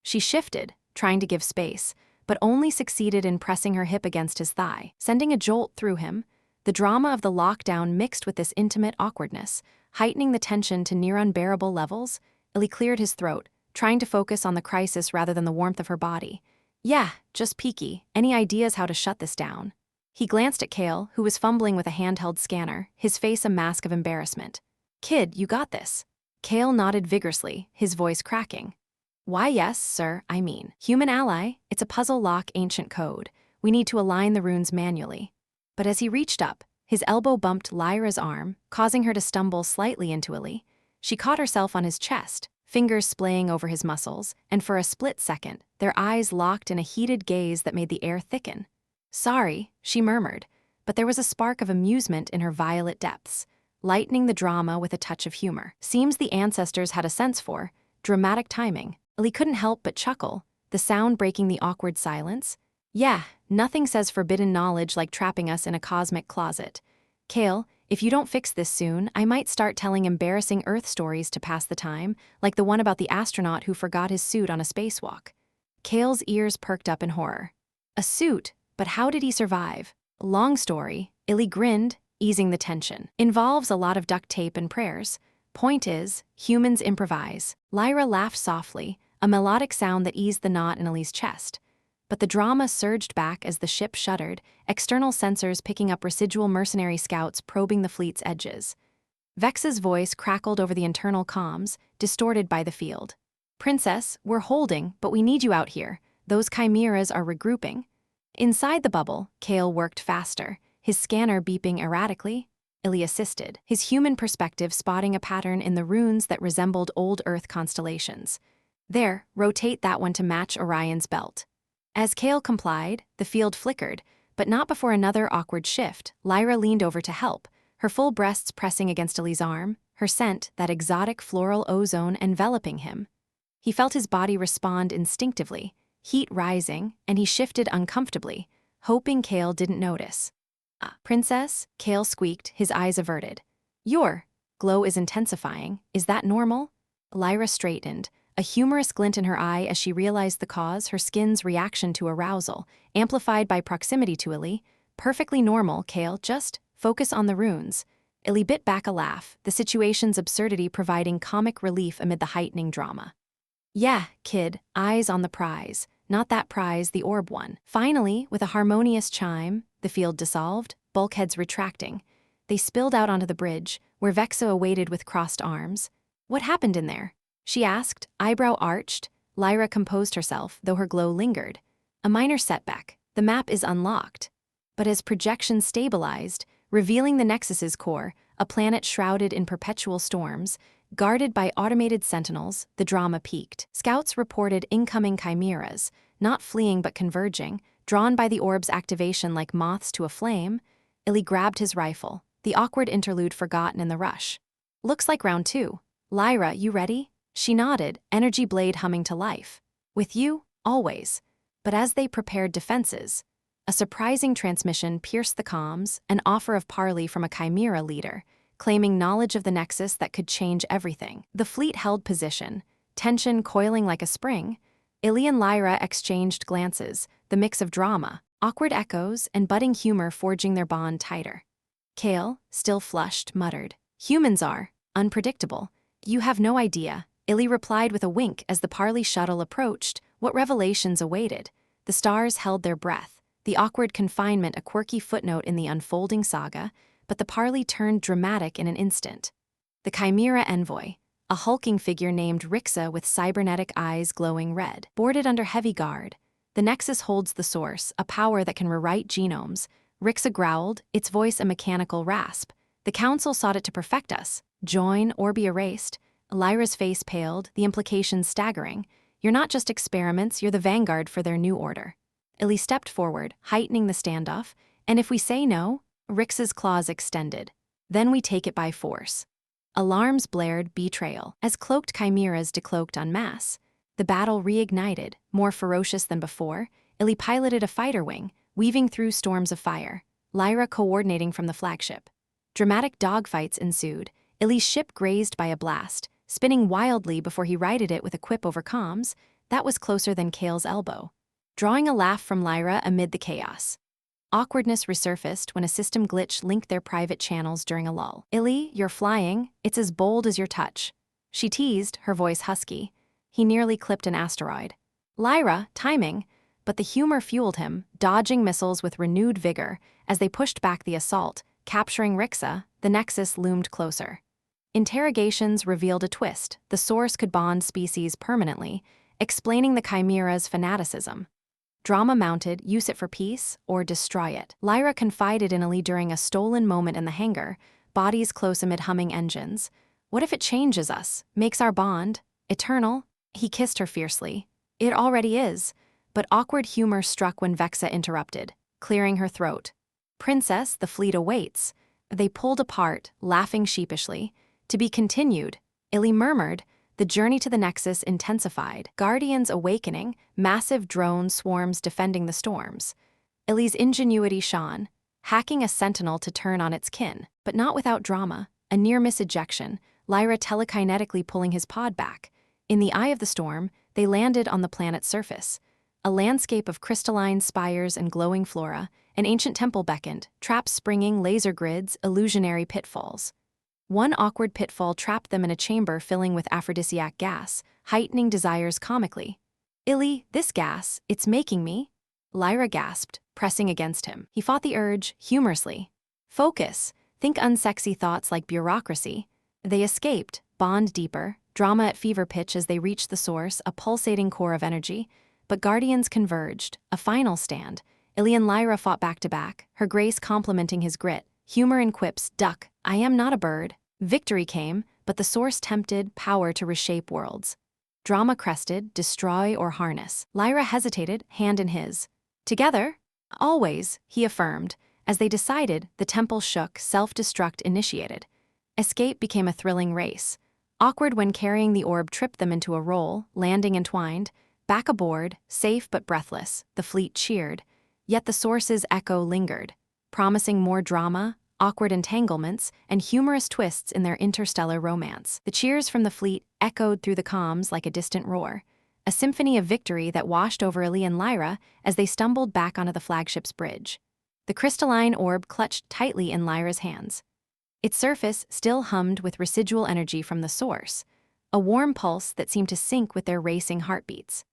She shifted, trying to give space, but only succeeded in pressing her hip against his thigh, sending a jolt through him. The drama of the lockdown mixed with this intimate awkwardness, heightening the tension to near unbearable levels. Eli cleared his throat, trying to focus on the crisis rather than the warmth of her body. "Yeah, just peaky. Any ideas how to shut this down?" He glanced at Kale, who was fumbling with a handheld scanner, his face a mask of embarrassment. "Kid, you got this." Kale nodded vigorously, his voice cracking. "Why yes, sir, I mean. Human ally, it's a puzzle lock ancient code. We need to align the runes manually." But as he reached up, his elbow bumped Lyra's arm, causing her to stumble slightly into Eli. She caught herself on his chest, fingers splaying over his muscles, and for a split second, their eyes locked in a heated gaze that made the air thicken. "Sorry," she murmured, but there was a spark of amusement in her violet depths, lightening the drama with a touch of humor. Seems the ancestors had a sense for dramatic timing. Eli couldn't help but chuckle, the sound breaking the awkward silence. "Yeah, nothing says forbidden knowledge like trapping us in a cosmic closet. Kale, if you don't fix this soon, I might start telling embarrassing Earth stories to pass the time, like the one about the astronaut who forgot his suit on a spacewalk." Kale's ears perked up in horror. "A suit? But how did he survive?" "Long story," Eli grinned, easing the tension. "Involves a lot of duct tape and prayers. Point is, humans improvise." Lyra laughed softly, a melodic sound that eased the knot in Eli's chest. But the drama surged back as the ship shuddered, external sensors picking up residual mercenary scouts probing the fleet's edges. Vex's voice crackled over the internal comms, distorted by the field. "Princess, we're holding, but we need you out here. Those chimeras are regrouping." Inside the bubble, Kale worked faster, his scanner beeping erratically. Eli assisted, his human perspective spotting a pattern in the runes that resembled old Earth constellations. "There, rotate that one to match Orion's belt." As Kale complied, the field flickered, but not before another awkward shift. Lyra leaned over to help, her full breasts pressing against Eli's arm, her scent, that exotic floral ozone, enveloping him. He felt his body respond instinctively, heat rising, and he shifted uncomfortably, hoping Kale didn't notice. "Ah, Princess," Kale squeaked, his eyes averted. "Your glow is intensifying. Is that normal?" Lyra straightened, a humorous glint in her eye as she realized the cause, her skin's reaction to arousal, amplified by proximity to Eli. "Perfectly normal, Kale, just focus on the runes." Eli bit back a laugh, the situation's absurdity providing comic relief amid the heightening drama. "Yeah, kid, eyes on the prize. Not that prize, the orb one." Finally, with a harmonious chime, the field dissolved, bulkheads retracting. They spilled out onto the bridge, where Vexa awaited with crossed arms. "What happened in there?" she asked, eyebrow arched. Lyra composed herself, though her glow lingered. "A minor setback. The map is unlocked." But as projections stabilized, revealing the Nexus's core, a planet shrouded in perpetual storms, guarded by automated sentinels, the drama peaked. Scouts reported incoming chimeras, not fleeing but converging, drawn by the orb's activation like moths to a flame. Eli grabbed his rifle, the awkward interlude forgotten in the rush. "Looks like round 2. Lyra, you ready?" She nodded, energy blade humming to life. "With you, always." But as they prepared defenses, a surprising transmission pierced the comms, an offer of parley from a chimera leader, claiming knowledge of the Nexus that could change everything. The fleet held position, tension coiling like a spring. Eli and Lyra exchanged glances, the mix of drama, awkward echoes, and budding humor forging their bond tighter. Kale, still flushed, muttered, "Humans are unpredictable. You have no idea." Eli replied with a wink as the parley shuttle approached, what revelations awaited. The stars held their breath, the awkward confinement a quirky footnote in the unfolding saga, but the parley turned dramatic in an instant. The chimera envoy, a hulking figure named Rixa with cybernetic eyes glowing red. Boarded under heavy guard, the Nexus holds the Source, a power that can rewrite genomes. Rixa growled, its voice a mechanical rasp. The Council sought it to perfect us. Join or be erased. Lyra's face paled, the implications staggering. You're not just experiments, you're the vanguard for their new order. Eli stepped forward, heightening the standoff. And if we say no? Rix's claws extended. Then we take it by force. Alarms blared, betrayal. As cloaked chimeras decloaked en masse, the battle reignited, more ferocious than before. Eli piloted a fighter wing, weaving through storms of fire, Lyra coordinating from the flagship. Dramatic dogfights ensued, Eli's ship grazed by a blast, spinning wildly before he righted it with a quip over comms. That was closer than Kale's elbow. Drawing a laugh from Lyra amid the chaos. Awkwardness resurfaced when a system glitch linked their private channels during a lull. Eli, you're flying, it's as bold as your touch. She teased, her voice husky. He nearly clipped an asteroid. Lyra, timing, but the humor fueled him, dodging missiles with renewed vigor. As they pushed back the assault, capturing Rixa, the Nexus loomed closer. Interrogations revealed a twist. The Source could bond species permanently, explaining the Chimera's fanaticism. Drama mounted, use it for peace, or destroy it. Lyra confided in Eli during a stolen moment in the hangar, bodies close amid humming engines. What if it changes us, makes our bond eternal? He kissed her fiercely. It already is. But awkward humor struck when Vexa interrupted, clearing her throat. Princess, the fleet awaits. They pulled apart, laughing sheepishly. To be continued, Eli murmured. The journey to the Nexus intensified. Guardians awakening, massive drone swarms defending the storms. Eli's ingenuity shone, hacking a sentinel to turn on its kin. But not without drama, a near-miss ejection, Lyra telekinetically pulling his pod back. In the eye of the storm, they landed on the planet's surface. A landscape of crystalline spires and glowing flora, an ancient temple beckoned, traps springing, laser grids, illusionary pitfalls. One awkward pitfall trapped them in a chamber filling with aphrodisiac gas, heightening desires comically. Eli, this gas, it's making me. Lyra gasped, pressing against him. He fought the urge, humorously. Focus, think unsexy thoughts like bureaucracy. They escaped, bond deeper, drama at fever pitch as they reached the Source, a pulsating core of energy. But Guardians converged, a final stand. Eli and Lyra fought back to back, her grace complementing his grit. Humor in quips, duck, I am not a bird. Victory came, but the Source tempted power to reshape worlds. Drama crested, destroy or harness. Lyra hesitated, hand in his. Together? Always, he affirmed. As they decided, the temple shook, self-destruct initiated. Escape became a thrilling race. Awkward when carrying the orb tripped them into a roll, landing entwined. Back aboard, safe but breathless, the fleet cheered. Yet the Source's echo lingered, promising more drama, awkward entanglements, and humorous twists in their interstellar romance. The cheers from the fleet echoed through the comms like a distant roar, a symphony of victory that washed over Eli and Lyra as they stumbled back onto the flagship's bridge. The crystalline orb clutched tightly in Lyra's hands. Its surface still hummed with residual energy from the Source, a warm pulse that seemed to sync with their racing heartbeats.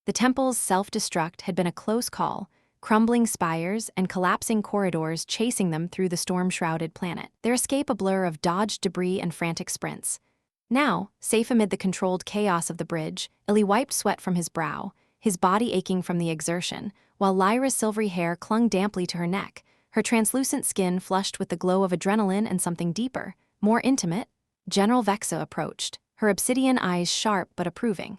The temple's self-destruct had been a close call, crumbling spires and collapsing corridors chasing them through the storm-shrouded planet. Their escape a blur of dodged debris and frantic sprints. Now, safe amid the controlled chaos of the bridge, Eli wiped sweat from his brow, his body aching from the exertion, while Lyra's silvery hair clung damply to her neck, her translucent skin flushed with the glow of adrenaline and something deeper, more intimate. General Vexa approached, her obsidian eyes sharp but approving.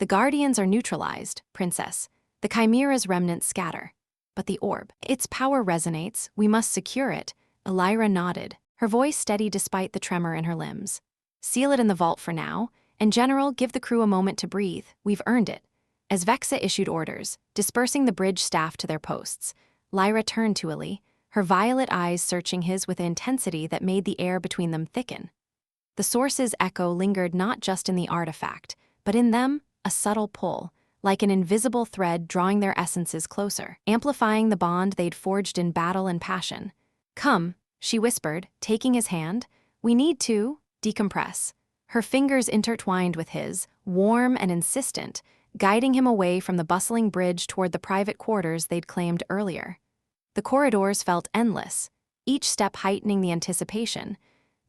The Guardians are neutralized, Princess. The Chimera's remnants scatter. But the orb, its power resonates, we must secure it. Lyra nodded, her voice steady despite the tremor in her limbs. Seal it in the vault for now, and General, give the crew a moment to breathe, we've earned it. As Vexa issued orders, dispersing the bridge staff to their posts, Lyra turned to Eli, her violet eyes searching his with an intensity that made the air between them thicken. The Source's echo lingered not just in the artifact, but in them, a subtle pull, like an invisible thread drawing their essences closer, amplifying the bond they'd forged in battle and passion. Come, she whispered, taking his hand. We need to decompress. Her fingers intertwined with his, warm and insistent, guiding him away from the bustling bridge toward the private quarters they'd claimed earlier. The corridors felt endless, each step heightening the anticipation.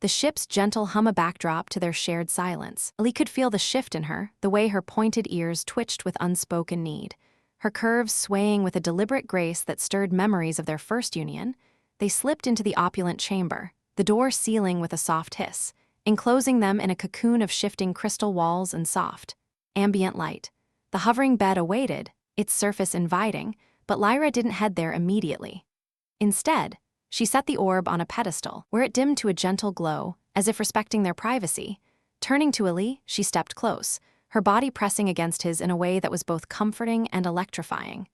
the ship's gentle hum a backdrop to their shared silence. Eli could feel the shift in her, the way her pointed ears twitched with unspoken need. Her curves swaying with a deliberate grace that stirred memories of their first union. They slipped into the opulent chamber, the door sealing with a soft hiss, enclosing them in a cocoon of shifting crystal walls and soft, ambient light. The hovering bed awaited, its surface inviting, but Lyra didn't head there immediately. Instead, she set the orb on a pedestal, where it dimmed to a gentle glow, as if respecting their privacy. Turning to Eli, she stepped close, her body pressing against his in a way that was both comforting and electrifying.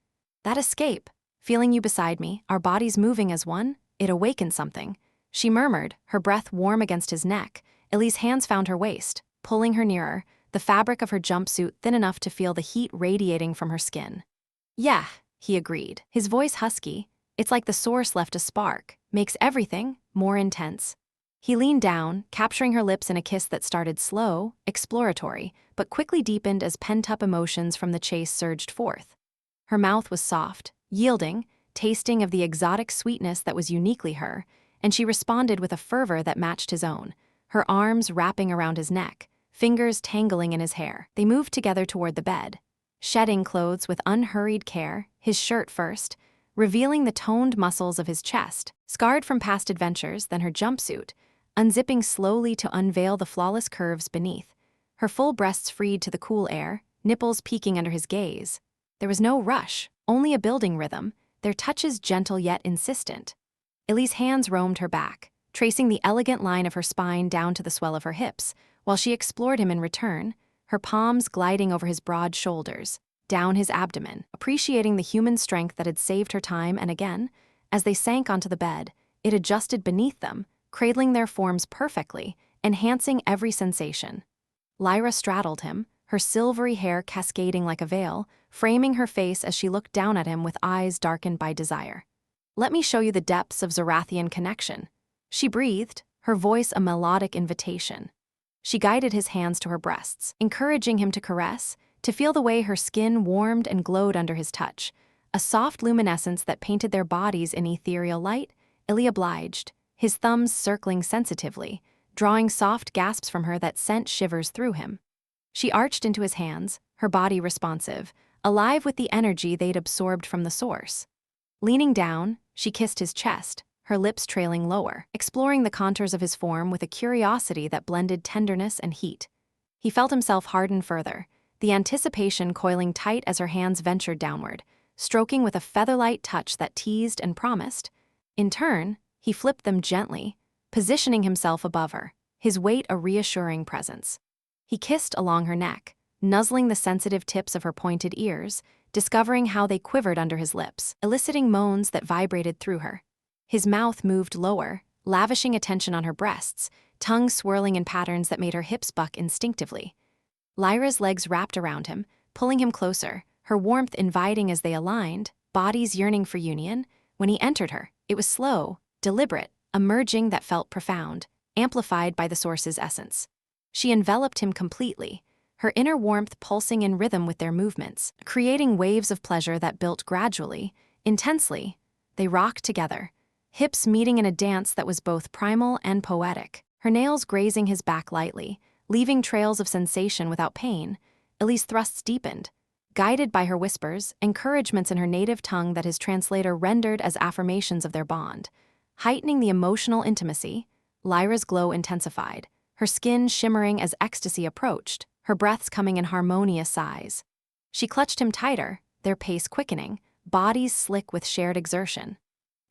That escape, feeling you beside me, our bodies moving as one, it awakened something. She murmured, her breath warm against his neck. Eli's hands found her waist, pulling her nearer, the fabric of her jumpsuit thin enough to feel the heat radiating from her skin. Yeah, he agreed, his voice husky. It's like the source left a spark, makes everything more intense. He leaned down, capturing her lips in a kiss that started slow, exploratory, but quickly deepened as pent-up emotions from the chase surged forth. Her mouth was soft, yielding, tasting of the exotic sweetness that was uniquely her, and she responded with a fervor that matched his own, her arms wrapping around his neck, fingers tangling in his hair. They moved together toward the bed, shedding clothes with unhurried care, his shirt first, revealing the toned muscles of his chest, scarred from past adventures, then her jumpsuit, unzipping slowly to unveil the flawless curves beneath, her full breasts freed to the cool air, nipples peeking under his gaze. There was no rush, only a building rhythm, their touches gentle yet insistent. Eli's hands roamed her back, tracing the elegant line of her spine down to the swell of her hips, while she explored him in return, her palms gliding over his broad shoulders, down his abdomen, appreciating the human strength that had saved her time and again. As they sank onto the bed, it adjusted beneath them, cradling their forms perfectly, enhancing every sensation. Lyra straddled him, her silvery hair cascading like a veil, framing her face as she looked down at him with eyes darkened by desire. Let me show you the depths of Zerathian connection. She breathed, her voice a melodic invitation. She guided his hands to her breasts, encouraging him to caress, to feel the way her skin warmed and glowed under his touch, a soft luminescence that painted their bodies in ethereal light. Eli obliged, his thumbs circling sensitively, drawing soft gasps from her that sent shivers through him. She arched into his hands, her body responsive, alive with the energy they'd absorbed from the source. Leaning down, she kissed his chest, her lips trailing lower, exploring the contours of his form with a curiosity that blended tenderness and heat. He felt himself harden further, the anticipation coiling tight as her hands ventured downward, stroking with a feather-light touch that teased and promised. In turn, he flipped them gently, positioning himself above her, his weight a reassuring presence. He kissed along her neck, nuzzling the sensitive tips of her pointed ears, discovering how they quivered under his lips, eliciting moans that vibrated through her. His mouth moved lower, lavishing attention on her breasts, tongue swirling in patterns that made her hips buck instinctively. Lyra's legs wrapped around him, pulling him closer, her warmth inviting as they aligned, bodies yearning for union. When he entered her, it was slow, deliberate, a merging that felt profound, amplified by the source's essence. She enveloped him completely, her inner warmth pulsing in rhythm with their movements, creating waves of pleasure that built gradually, intensely. They rocked together, hips meeting in a dance that was both primal and poetic, her nails grazing his back lightly, leaving trails of sensation without pain. Eli's thrusts deepened, guided by her whispers, encouragements in her native tongue that his translator rendered as affirmations of their bond. Heightening the emotional intimacy, Lyra's glow intensified, her skin shimmering as ecstasy approached, her breaths coming in harmonious sighs. She clutched him tighter, their pace quickening, bodies slick with shared exertion.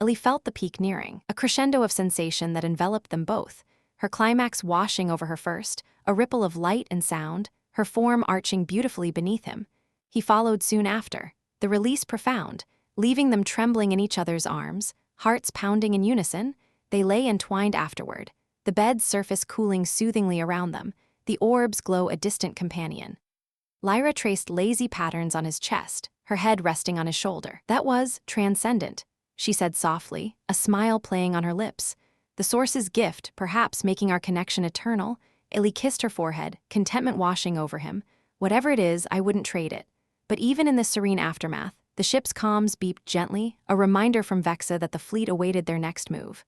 Eli felt the peak nearing, a crescendo of sensation that enveloped them both, her climax washing over her first, a ripple of light and sound, her form arching beautifully beneath him. He followed soon after, the release profound, leaving them trembling in each other's arms, hearts pounding in unison. They lay entwined afterward, the bed's surface cooling soothingly around them, the orbs glow a distant companion. Lyra traced lazy patterns on his chest, her head resting on his shoulder. That was transcendent, she said softly, a smile playing on her lips. The source's gift, perhaps making our connection eternal. Eli kissed her forehead, contentment washing over him. Whatever it is, I wouldn't trade it. But even in this serene aftermath, the ship's comms beeped gently, a reminder from Vexa that the fleet awaited their next move.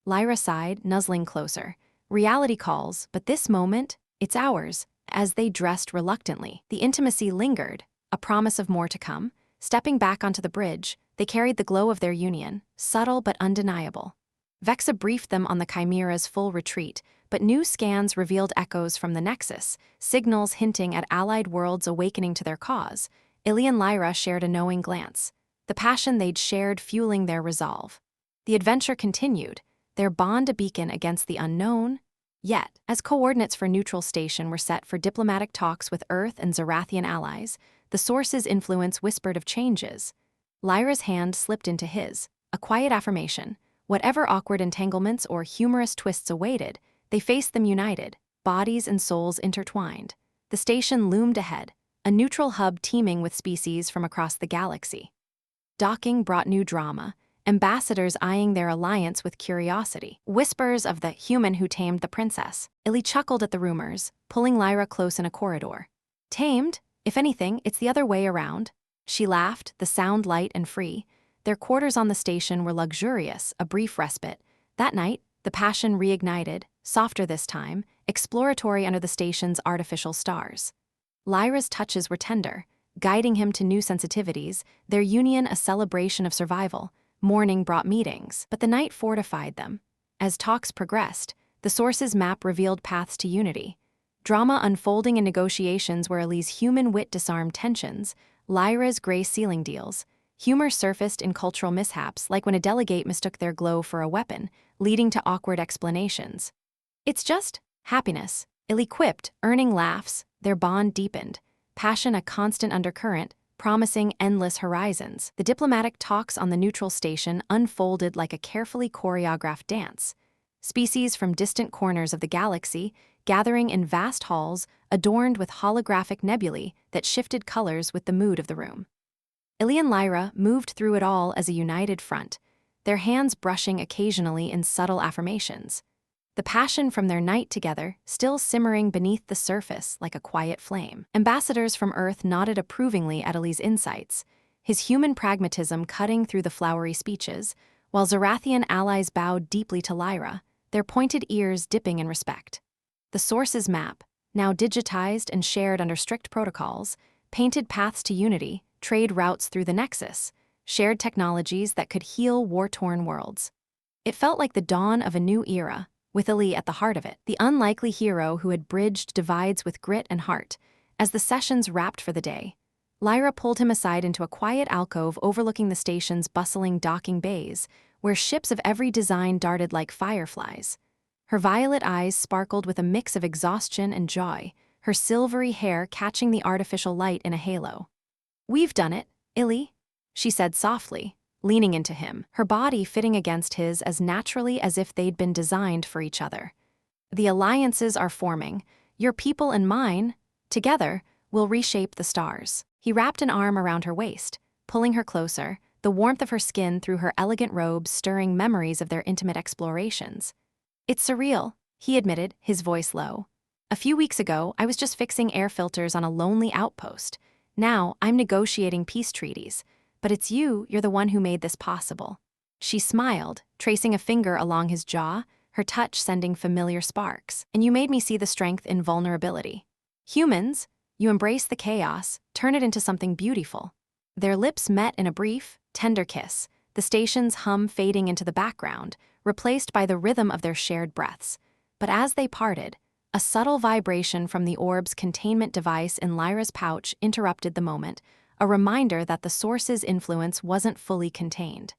Lyra sighed, nuzzling closer, Reality calls, but this moment, it's ours. As they dressed reluctantly, the intimacy lingered, a promise of more to come. Stepping back onto the bridge, they carried the glow of their union, subtle but undeniable. Vexa briefed them on the Chimera's full retreat, but new scans revealed echoes from the Nexus, signals hinting at allied worlds awakening to their cause. Eli and Lyra shared a knowing glance, the passion they'd shared fueling their resolve. The adventure continued, their bond a beacon against the unknown. Yet, as coordinates for neutral station were set for diplomatic talks with Earth and Zerathian allies, the Source's influence whispered of changes. Lyra's hand slipped into his, a quiet affirmation. Whatever awkward entanglements or humorous twists awaited, they faced them united, bodies and souls intertwined. The station loomed ahead, a neutral hub teeming with species from across the galaxy. Docking brought new drama, ambassadors eyeing their alliance with curiosity. Whispers of the human who tamed the princess. Eli chuckled at the rumors, pulling Lyra close in a corridor. Tamed? If anything, it's the other way around. She laughed, the sound light and free. Their quarters on the station were luxurious, a brief respite. That night, the passion reignited, softer this time, exploratory under the station's artificial stars. Lyra's touches were tender, guiding him to new sensitivities, their union a celebration of survival. Morning brought meetings, but the night fortified them. As talks progressed, the Source's map revealed paths to unity. Drama unfolding in negotiations where Eli's human wit disarmed tensions, Lyra's gray ceiling deals. Humor surfaced in cultural mishaps, like when a delegate mistook their glow for a weapon, leading to awkward explanations. It's just happiness, Eli quipped, earning laughs. Their bond deepened, passion a constant undercurrent, promising endless horizons. The diplomatic talks on the neutral station unfolded like a carefully choreographed dance. Species from distant corners of the galaxy, gathering in vast halls adorned with holographic nebulae that shifted colors with the mood of the room. Eli and Lyra moved through it all as a united front, their hands brushing occasionally in subtle affirmations. The passion from their night together still simmering beneath the surface like a quiet flame. Ambassadors from Earth nodded approvingly at Eli's insights, his human pragmatism cutting through the flowery speeches, while Zerathian allies bowed deeply to Lyra, their pointed ears dipping in respect. The Source's map, now digitized and shared under strict protocols, painted paths to unity, trade routes through the Nexus, shared technologies that could heal war-torn worlds. It felt like the dawn of a new era, with Eli at the heart of it, the unlikely hero who had bridged divides with grit and heart. As the sessions wrapped for the day, Lyra pulled him aside into a quiet alcove overlooking the station's bustling docking bays, where ships of every design darted like fireflies. Her violet eyes sparkled with a mix of exhaustion and joy, her silvery hair catching the artificial light in a halo. "We've done it, Eli," she said softly, leaning into him, her body fitting against his as naturally as if they'd been designed for each other. "The alliances are forming, your people and mine, together, will reshape the stars." He wrapped an arm around her waist, pulling her closer, the warmth of her skin through her elegant robes stirring memories of their intimate explorations. "It's surreal," he admitted, his voice low. "A few weeks ago, I was just fixing air filters on a lonely outpost. Now, I'm negotiating peace treaties. But it's you're the one who made this possible." She smiled, tracing a finger along his jaw, her touch sending familiar sparks. "And you made me see the strength in vulnerability. Humans, you embrace the chaos, turn it into something beautiful." Their lips met in a brief, tender kiss, the station's hum fading into the background, replaced by the rhythm of their shared breaths. But as they parted, a subtle vibration from the orb's containment device in Lyra's pouch interrupted the moment, a reminder that the Source's influence wasn't fully contained.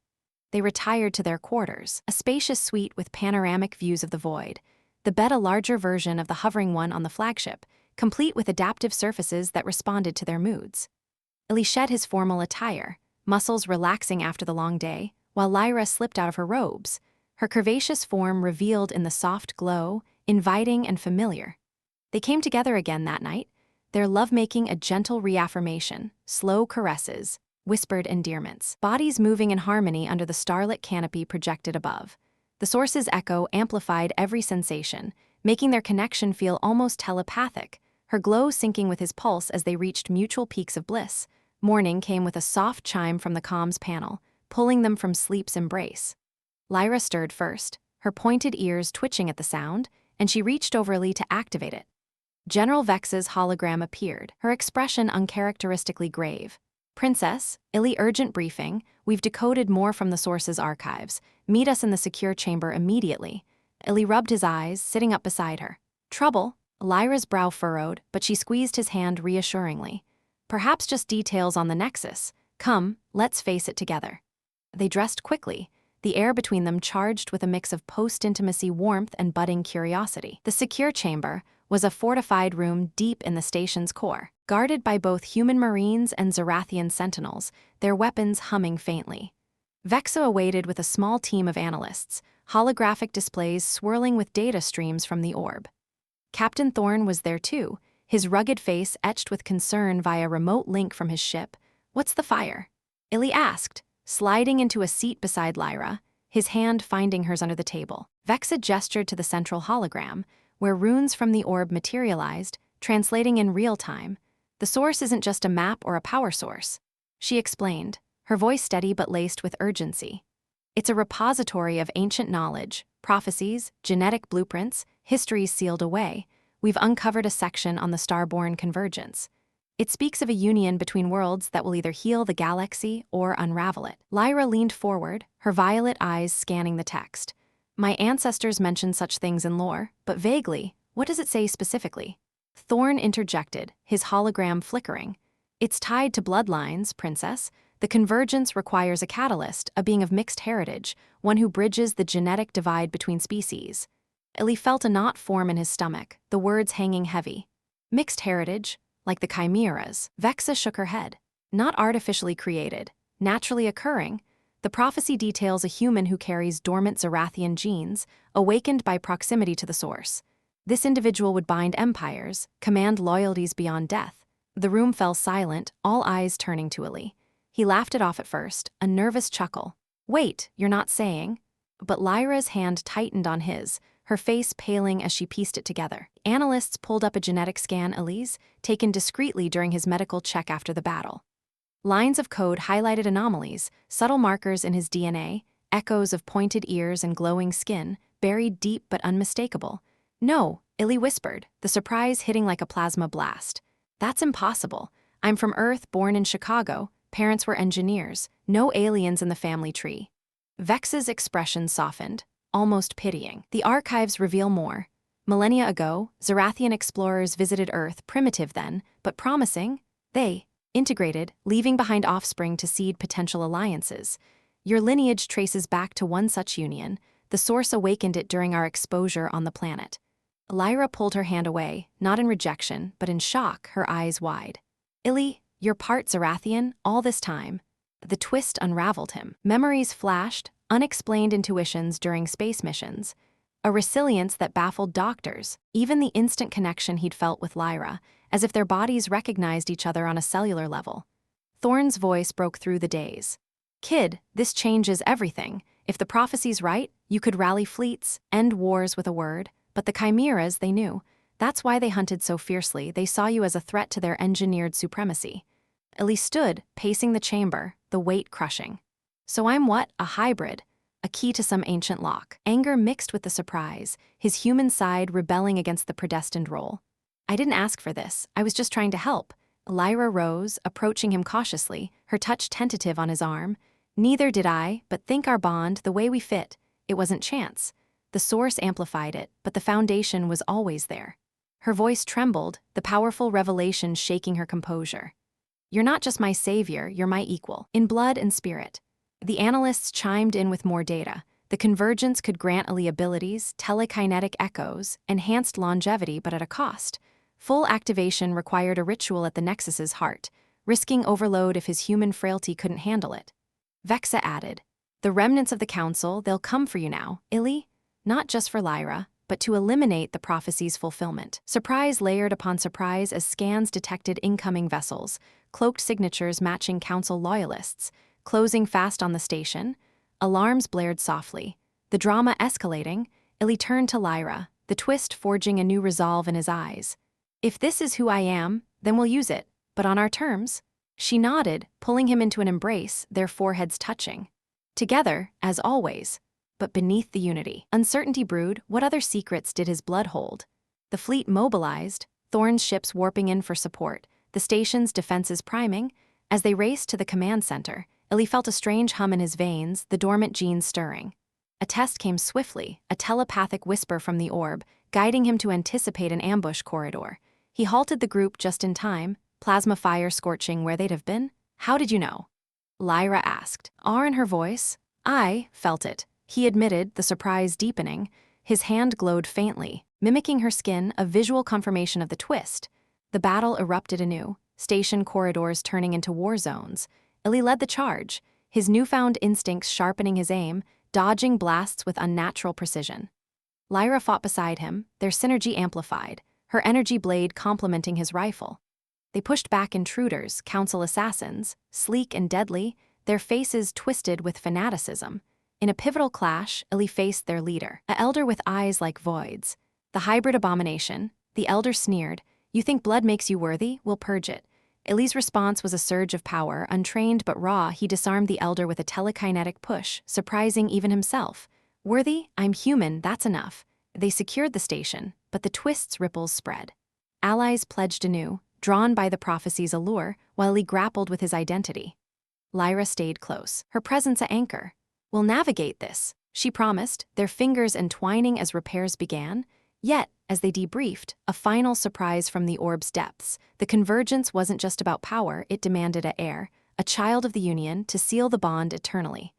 They retired to their quarters, a spacious suite with panoramic views of the void, the bed a larger version of the hovering one on the flagship, complete with adaptive surfaces that responded to their moods. Eli shed his formal attire, muscles relaxing after the long day, while Lyra slipped out of her robes, her curvaceous form revealed in the soft glow, inviting and familiar. They came together again that night, their lovemaking a gentle reaffirmation, slow caresses, whispered endearments, bodies moving in harmony under the starlit canopy projected above. The Source's echo amplified every sensation, making their connection feel almost telepathic, her glow syncing with his pulse as they reached mutual peaks of bliss. Morning came with a soft chime from the comms panel, pulling them from sleep's embrace. Lyra stirred first, her pointed ears twitching at the sound, and she reached over Eli to activate it. General Vex's hologram appeared, her expression uncharacteristically grave. "Princess, Eli, urgent briefing. We've decoded more from the source's archives. Meet us in the secure chamber immediately." Eli rubbed his eyes, sitting up beside her. "Trouble?" Lyra's brow furrowed, but she squeezed his hand reassuringly. "Perhaps just details on the Nexus. Come, let's face it together." They dressed quickly, the air between them charged with a mix of post-intimacy warmth and budding curiosity. The secure chamber was a fortified room deep in the station's core, guarded by both human marines and Zerathian sentinels, their weapons humming faintly. Vexa awaited with a small team of analysts, holographic displays swirling with data streams from the orb. Captain Thorne was there too, his rugged face etched with concern via remote link from his ship. "What's the fire?" Eli asked, sliding into a seat beside Lyra, his hand finding hers under the table. Vexa gestured to the central hologram, where runes from the orb materialized, translating in real time. "The source isn't just a map or a power source," she explained, her voice steady but laced with urgency. "It's a repository of ancient knowledge, prophecies, genetic blueprints, histories sealed away. We've uncovered a section on the starborn convergence. It speaks of a union between worlds that will either heal the galaxy or unravel it." Lyra leaned forward, her violet eyes scanning the text. "My ancestors mentioned such things in lore, but vaguely. What does it say specifically?" Thorne interjected, his hologram flickering. "It's tied to bloodlines, Princess. The convergence requires a catalyst, a being of mixed heritage, one who bridges the genetic divide between species." Eli felt a knot form in his stomach, the words hanging heavy. "Mixed heritage? Like the chimeras?" Vexa shook her head. "Not artificially created, naturally occurring. The prophecy details a human who carries dormant Zerathian genes, awakened by proximity to the source. This individual would bind empires, command loyalties beyond death." The room fell silent, all eyes turning to Eli. He laughed it off at first, a nervous chuckle. "Wait, you're not saying?" But Lyra's hand tightened on his, her face paling as she pieced it together. Analysts pulled up a genetic scan Eli's, taken discreetly during his medical check after the battle. Lines of code highlighted anomalies, subtle markers in his DNA, echoes of pointed ears and glowing skin, buried deep but unmistakable. "No," Eli whispered, the surprise hitting like a plasma blast. "That's impossible. I'm from Earth, born in Chicago. Parents were engineers. No aliens in the family tree." Vex's expression softened, almost pitying. "The archives reveal more. Millennia ago, Zerathian explorers visited Earth, primitive then, but promising. They integrated, leaving behind offspring to seed potential alliances. Your lineage traces back to one such union. The source awakened it during our exposure on the planet." Lyra pulled her hand away, not in rejection, but in shock, her eyes wide. "Eli, you're part Zerathian, all this time." The twist unraveled him. Memories flashed, unexplained intuitions during space missions. A resilience that baffled doctors, even the instant connection he'd felt with Lyra, as if their bodies recognized each other on a cellular level. Thorne's voice broke through the daze. "Kid, this changes everything. If the prophecy's right, you could rally fleets, end wars with a word. But the chimeras, they knew. That's why they hunted so fiercely. They saw you as a threat to their engineered supremacy." Eli stood, pacing the chamber, the weight crushing. "So I'm what? A hybrid? A key to some ancient lock." Anger mixed with the surprise, his human side rebelling against the predestined role. "I didn't ask for this. I was just trying to help." Lyra rose, approaching him cautiously, her touch tentative on his arm. "Neither did I, but think our bond, the way we fit. It wasn't chance. The source amplified it, but the foundation was always there." Her voice trembled, the powerful revelation shaking her composure. "You're not just my savior, you're my equal, in blood and spirit." The analysts chimed in with more data. The convergence could grant Eli abilities, telekinetic echoes, enhanced longevity, but at a cost. Full activation required a ritual at the Nexus's heart, risking overload if his human frailty couldn't handle it. Vexa added, "The remnants of the council, they'll come for you now, Eli? Not just for Lyra, but to eliminate the prophecy's fulfillment." Surprise layered upon surprise as scans detected incoming vessels, cloaked signatures matching council loyalists, closing fast on the station. Alarms blared softly. The drama escalating, Eli turned to Lyra, the twist forging a new resolve in his eyes. "If this is who I am, then we'll use it, but on our terms." She nodded, pulling him into an embrace, their foreheads touching. "Together, as always." but beneath the unity. Uncertainty brewed. What other secrets did his blood hold? The fleet mobilized, Thorne's ships warping in for support, the station's defenses priming. As they raced to the command center, Eli felt a strange hum in his veins, the dormant genes stirring. A test came swiftly, a telepathic whisper from the orb, guiding him to anticipate an ambush corridor. He halted the group just in time, plasma fire scorching where they'd have been. How did you know? Lyra asked. Awe in her voice. I felt it, he admitted, the surprise deepening. His hand glowed faintly, mimicking her skin, a visual confirmation of the twist. The battle erupted anew, station corridors turning into war zones. Eli led the charge, his newfound instincts sharpening his aim, dodging blasts with unnatural precision. Lyra fought beside him, their synergy amplified, her energy blade complementing his rifle. They pushed back intruders, council assassins, sleek and deadly, their faces twisted with fanaticism. In a pivotal clash, Eli faced their leader, an elder with eyes like voids. The hybrid abomination, the elder sneered, "You think blood makes you worthy? We'll purge it." Eli's response was a surge of power, untrained but raw. He disarmed the elder with a telekinetic push, surprising even himself. Worthy? I'm human, that's enough. They secured the station, but the twist's ripples spread. Allies pledged anew, drawn by the prophecies' allure, while he grappled with his identity. Lyra stayed close, her presence an anchor. "We'll navigate this," she promised, their fingers entwining as repairs began. Yet, as they debriefed, a final surprise from the orb's depths. The convergence wasn't just about power, it demanded an heir, a child of the Union, to seal the bond eternally.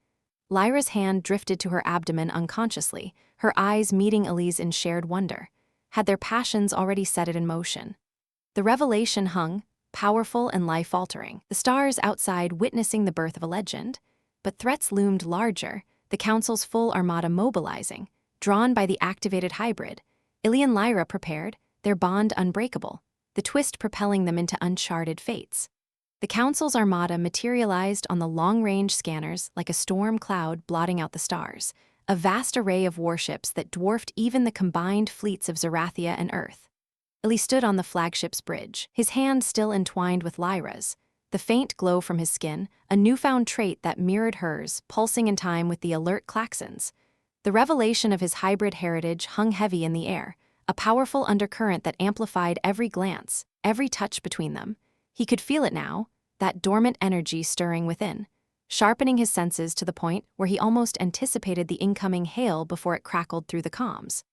Lyra's hand drifted to her abdomen unconsciously, her eyes meeting Eli's in shared wonder. Had their passions already set it in motion? The revelation hung, powerful and life-altering, the stars outside witnessing the birth of a legend. But threats loomed larger, the Council's full armada mobilizing, drawn by the activated hybrid. Eli and Lyra prepared, their bond unbreakable, the twist propelling them into uncharted fates. The Council's armada materialized on the long-range scanners like a storm cloud blotting out the stars, a vast array of warships that dwarfed even the combined fleets of Zerathia and Earth. Eli stood on the flagship's bridge, his hand still entwined with Lyra's, the faint glow from his skin, a newfound trait that mirrored hers, pulsing in time with the alert klaxons. The revelation of his hybrid heritage hung heavy in the air, a powerful undercurrent that amplified every glance, every touch between them. He could feel it now, that dormant energy stirring within, sharpening his senses to the point where he almost anticipated the incoming hail before it crackled through the comms.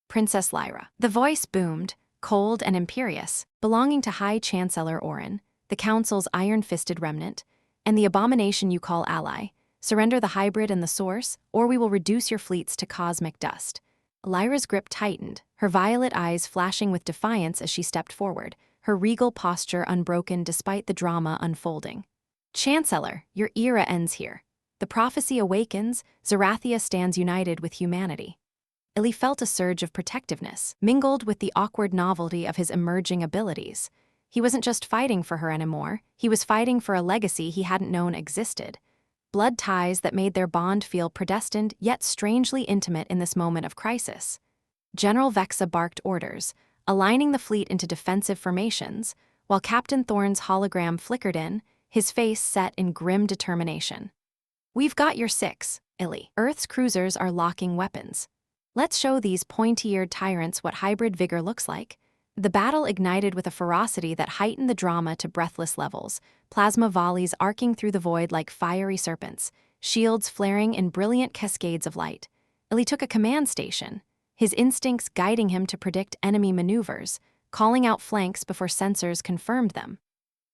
Princess Lyra. The voice boomed, cold and imperious, belonging to High Chancellor Orin, the Council's iron-fisted remnant, and the abomination you call ally. Surrender the hybrid and the source, or we will reduce your fleets to cosmic dust. Lyra's grip tightened, her violet eyes flashing with defiance as she stepped forward, her regal posture unbroken despite the drama unfolding. Chancellor, your era ends here. The prophecy awakens, Zerathia stands united with humanity. Eli felt a surge of protectiveness, mingled with the awkward novelty of his emerging abilities. He wasn't just fighting for her anymore, he was fighting for a legacy he hadn't known existed. Blood ties that made their bond feel predestined yet strangely intimate in this moment of crisis. General Vexa barked orders, aligning the fleet into defensive formations, while Captain Thorne's hologram flickered in, his face set in grim determination. "We've got your six, Eli. Earth's cruisers are locking weapons. Let's show these pointy-eared tyrants what hybrid vigor looks like." The battle ignited with a ferocity that heightened the drama to breathless levels, plasma volleys arcing through the void like fiery serpents, shields flaring in brilliant cascades of light. Eli took a command station, his instincts guiding him to predict enemy maneuvers, calling out flanks before sensors confirmed them.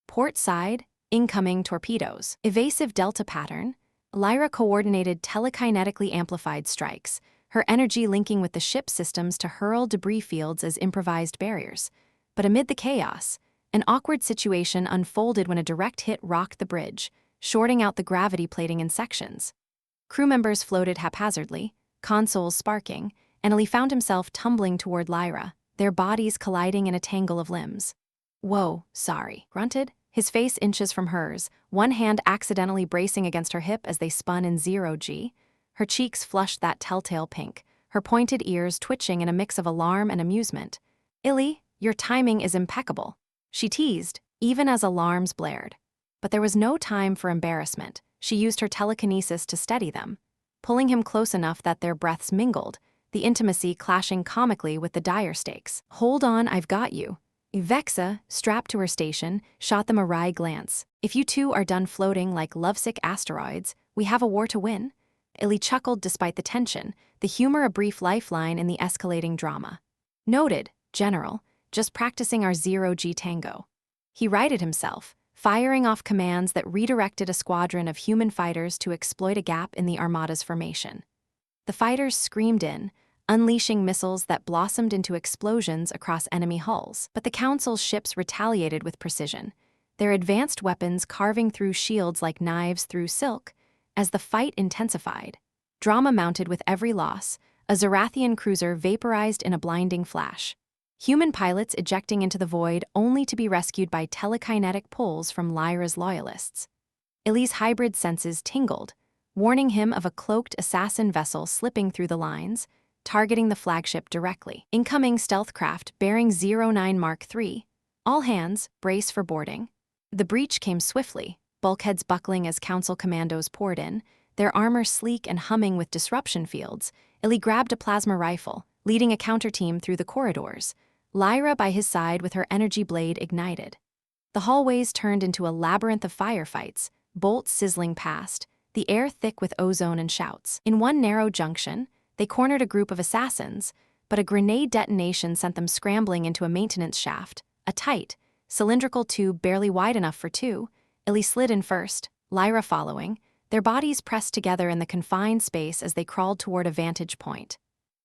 Port side, incoming torpedoes. Evasive delta pattern, Lyra coordinated telekinetically amplified strikes, her energy linking with the ship systems to hurl debris fields as improvised barriers. But amid the chaos, an awkward situation unfolded when a direct hit rocked the bridge, shorting out the gravity plating in sections. Crew members floated haphazardly, consoles sparking, and Eli found himself tumbling toward Lyra, their bodies colliding in a tangle of limbs. "Whoa, sorry," grunted, his face inches from hers, one hand accidentally bracing against her hip as they spun in zero-G. Her cheeks flushed that telltale pink, her pointed ears twitching in a mix of alarm and amusement. "Eli, your timing is impeccable," she teased, even as alarms blared. But there was no time for embarrassment. She used her telekinesis to steady them. pulling him close enough that their breaths mingled, the intimacy clashing comically with the dire stakes. "Hold on, I've got you." Vexa, strapped to her station, shot them a wry glance. "If you two are done floating like lovesick asteroids, we have a war to win." Eli chuckled despite the tension, the humor a brief lifeline in the escalating drama. "Noted, General, just practicing our zero-G tango." He righted himself, firing off commands that redirected a squadron of human fighters to exploit a gap in the Armada's formation. The fighters screamed in, unleashing missiles that blossomed into explosions across enemy hulls. But the Council's ships retaliated with precision, their advanced weapons carving through shields like knives through silk. As the fight intensified, drama mounted with every loss, a Zerathian cruiser vaporized in a blinding flash. Human pilots ejecting into the void only to be rescued by telekinetic pulls from Lyra's loyalists. Eli's hybrid senses tingled, warning him of a cloaked assassin vessel slipping through the lines, targeting the flagship directly. Incoming stealth craft bearing 09 Mark III. All hands, brace for boarding. The breach came swiftly, bulkheads buckling as Council commandos poured in, their armor sleek and humming with disruption fields. Eli grabbed a plasma rifle, leading a counter-team through the corridors, Lyra by his side with her energy blade ignited. The hallways turned into a labyrinth of firefights, bolts sizzling past, the air thick with ozone and shouts. In one narrow junction, they cornered a group of assassins, but a grenade detonation sent them scrambling into a maintenance shaft, a tight, cylindrical tube barely wide enough for two. Eli slid in first, Lyra following, their bodies pressed together in the confined space as they crawled toward a vantage point.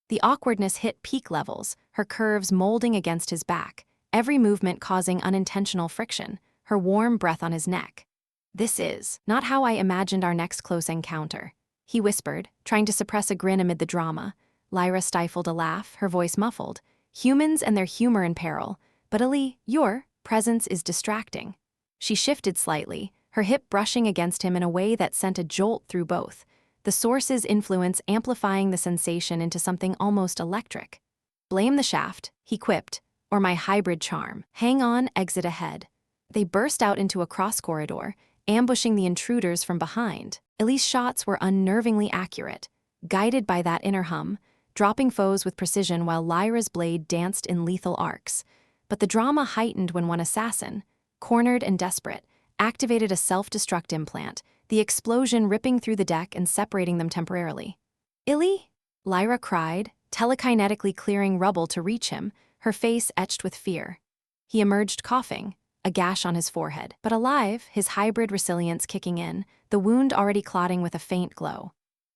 The awkwardness hit peak levels, her curves molding against his back, every movement causing unintentional friction, her warm breath on his neck. "This is not how I imagined our next close encounter," he whispered, trying to suppress a grin amid the drama. Lyra stifled a laugh, her voice muffled. "Humans and their humor in peril, but Eli, your presence is distracting." She shifted slightly, her hip brushing against him in a way that sent a jolt through both, the source's influence amplifying the sensation into something almost electric. "Blame the shaft," he quipped, "or my hybrid charm. Hang on, exit ahead." They burst out into a cross corridor, ambushing the intruders from behind. Eli's shots were unnervingly accurate, guided by that inner hum, dropping foes with precision while Lyra's blade danced in lethal arcs. But the drama heightened when one assassin, cornered and desperate, activated a self-destruct implant, the explosion ripping through the deck and separating them temporarily. "Eli?" Lyra cried, telekinetically clearing rubble to reach him, her face etched with fear. He emerged coughing, a gash on his forehead, but alive, his hybrid resilience kicking in, the wound already clotting with a faint glow.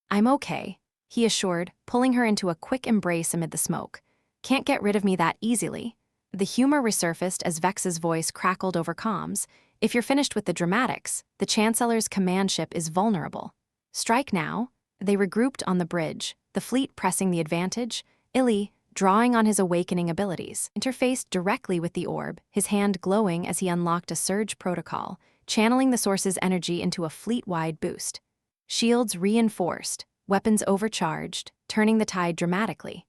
"I'm okay," he assured, pulling her into a quick embrace amid the smoke. "Can't get rid of me that easily." The humor resurfaced as Vex's voice crackled over comms. "If you're finished with the dramatics, the Chancellor's command ship is vulnerable. Strike now." They regrouped on the bridge, the fleet pressing the advantage, Eli, drawing on his awakening abilities, interfaced directly with the orb, his hand glowing as he unlocked a surge protocol, channeling the source's energy into a fleet-wide boost. Shields reinforced, weapons overcharged, turning the tide dramatically.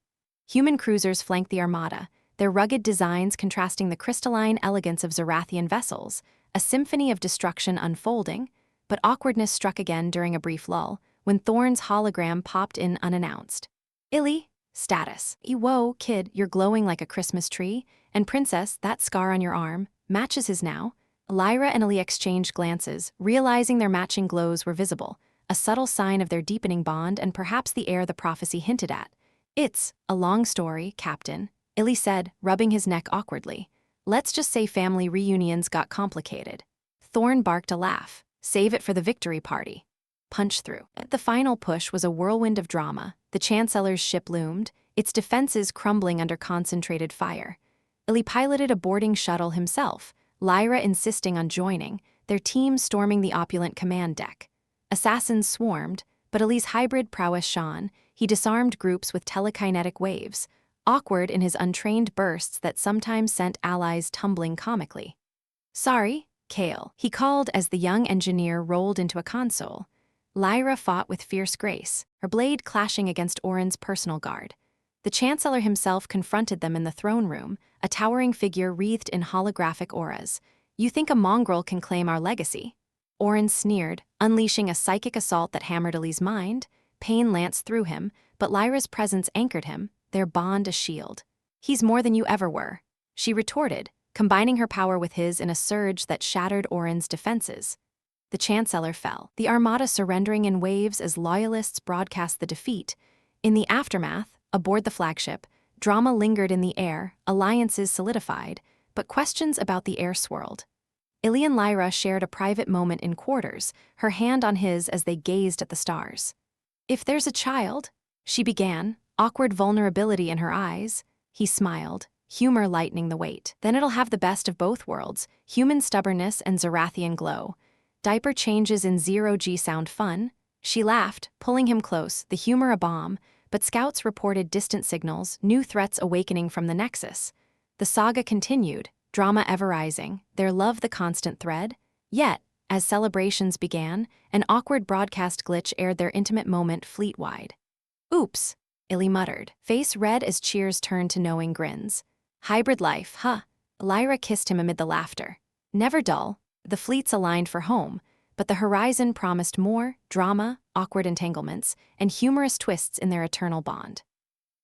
Human cruisers flanked the Armada, their rugged designs contrasting the crystalline elegance of Zerathian vessels, a symphony of destruction unfolding, but awkwardness struck again during a brief lull, when Thorn's hologram popped in unannounced. "Eli, status." "Whoa, kid, you're glowing like a Christmas tree, and Princess, that scar on your arm, matches his now." Lyra and Eli exchanged glances, realizing their matching glows were visible, a subtle sign of their deepening bond and perhaps the heir the prophecy hinted at. "It's a long story, Captain," Eli said, rubbing his neck awkwardly. "Let's just say family reunions got complicated." Thorn barked a laugh. "Save it for the victory party." Punch through. The final push was a whirlwind of drama. The Chancellor's ship loomed, its defenses crumbling under concentrated fire. Eli piloted a boarding shuttle himself, Lyra insisting on joining, their team storming the opulent command deck. Assassins swarmed, but Eli's hybrid prowess shone. He disarmed groups with telekinetic waves, awkward in his untrained bursts that sometimes sent allies tumbling comically. "Sorry, Kale," he called as the young engineer rolled into a console. Lyra fought with fierce grace, her blade clashing against Orin's personal guard. The Chancellor himself confronted them in the throne room, a towering figure wreathed in holographic auras. "You think a mongrel can claim our legacy?" Orin sneered, unleashing a psychic assault that hammered Eli's mind. pain lanced through him, but Lyra's presence anchored him, their bond a shield. "He's more than you ever were," she retorted, combining her power with his in a surge that shattered Orin's defenses. The Chancellor fell, the Armada surrendering in waves as loyalists broadcast the defeat. In the aftermath, aboard the flagship, drama lingered in the air, alliances solidified, but questions about the air swirled. Eli and Lyra shared a private moment in quarters, her hand on his as they gazed at the stars. "If there's a child," she began, awkward vulnerability in her eyes. He smiled, humor lightening the weight. "Then it'll have the best of both worlds, human stubbornness and Zerathian glow. Diaper changes in zero-G sound fun." She laughed, pulling him close, the humor a bomb, but scouts reported distant signals, new threats awakening from the Nexus. The saga continued, drama ever rising, their love the constant thread. Yet, as celebrations began, an awkward broadcast glitch aired their intimate moment fleet-wide. "Oops," Eli muttered, face red as cheers turned to knowing grins. "Hybrid life, huh?" Lyra kissed him amid the laughter. Never dull, the fleets aligned for home, but the horizon promised more, drama, awkward entanglements, and humorous twists in their eternal bond.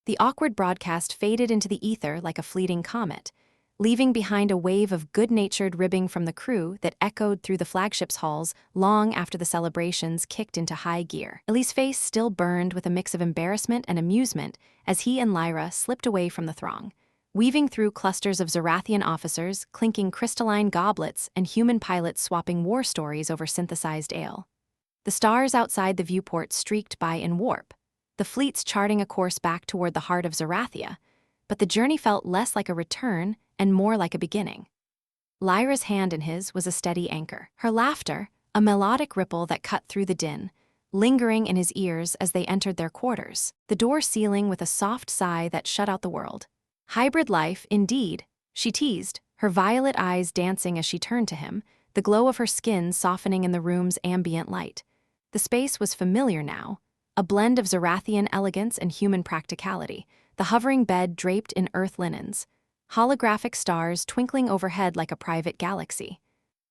The awkward broadcast faded into the ether like a fleeting comet, leaving behind a wave of good-natured ribbing from the crew that echoed through the flagship's halls long after the celebrations kicked into high gear. Eli's face still burned with a mix of embarrassment and amusement as he and Lyra slipped away from the throng, weaving through clusters of Zerathian officers, clinking crystalline goblets, and human pilots swapping war stories over synthesized ale. The stars outside the viewport streaked by in warp, the fleets charting a course back toward the heart of Zerathia, but the journey felt less like a return and more like a beginning. Lyra's hand in his was a steady anchor, her laughter, a melodic ripple that cut through the din, lingering in his ears as they entered their quarters, the door sealing with a soft sigh that shut out the world. "Hybrid life, indeed," she teased, her violet eyes dancing as she turned to him, the glow of her skin softening in the room's ambient light. The space was familiar now, a blend of Zerathian elegance and human practicality, the hovering bed draped in earth linens, holographic stars twinkling overhead like a private galaxy.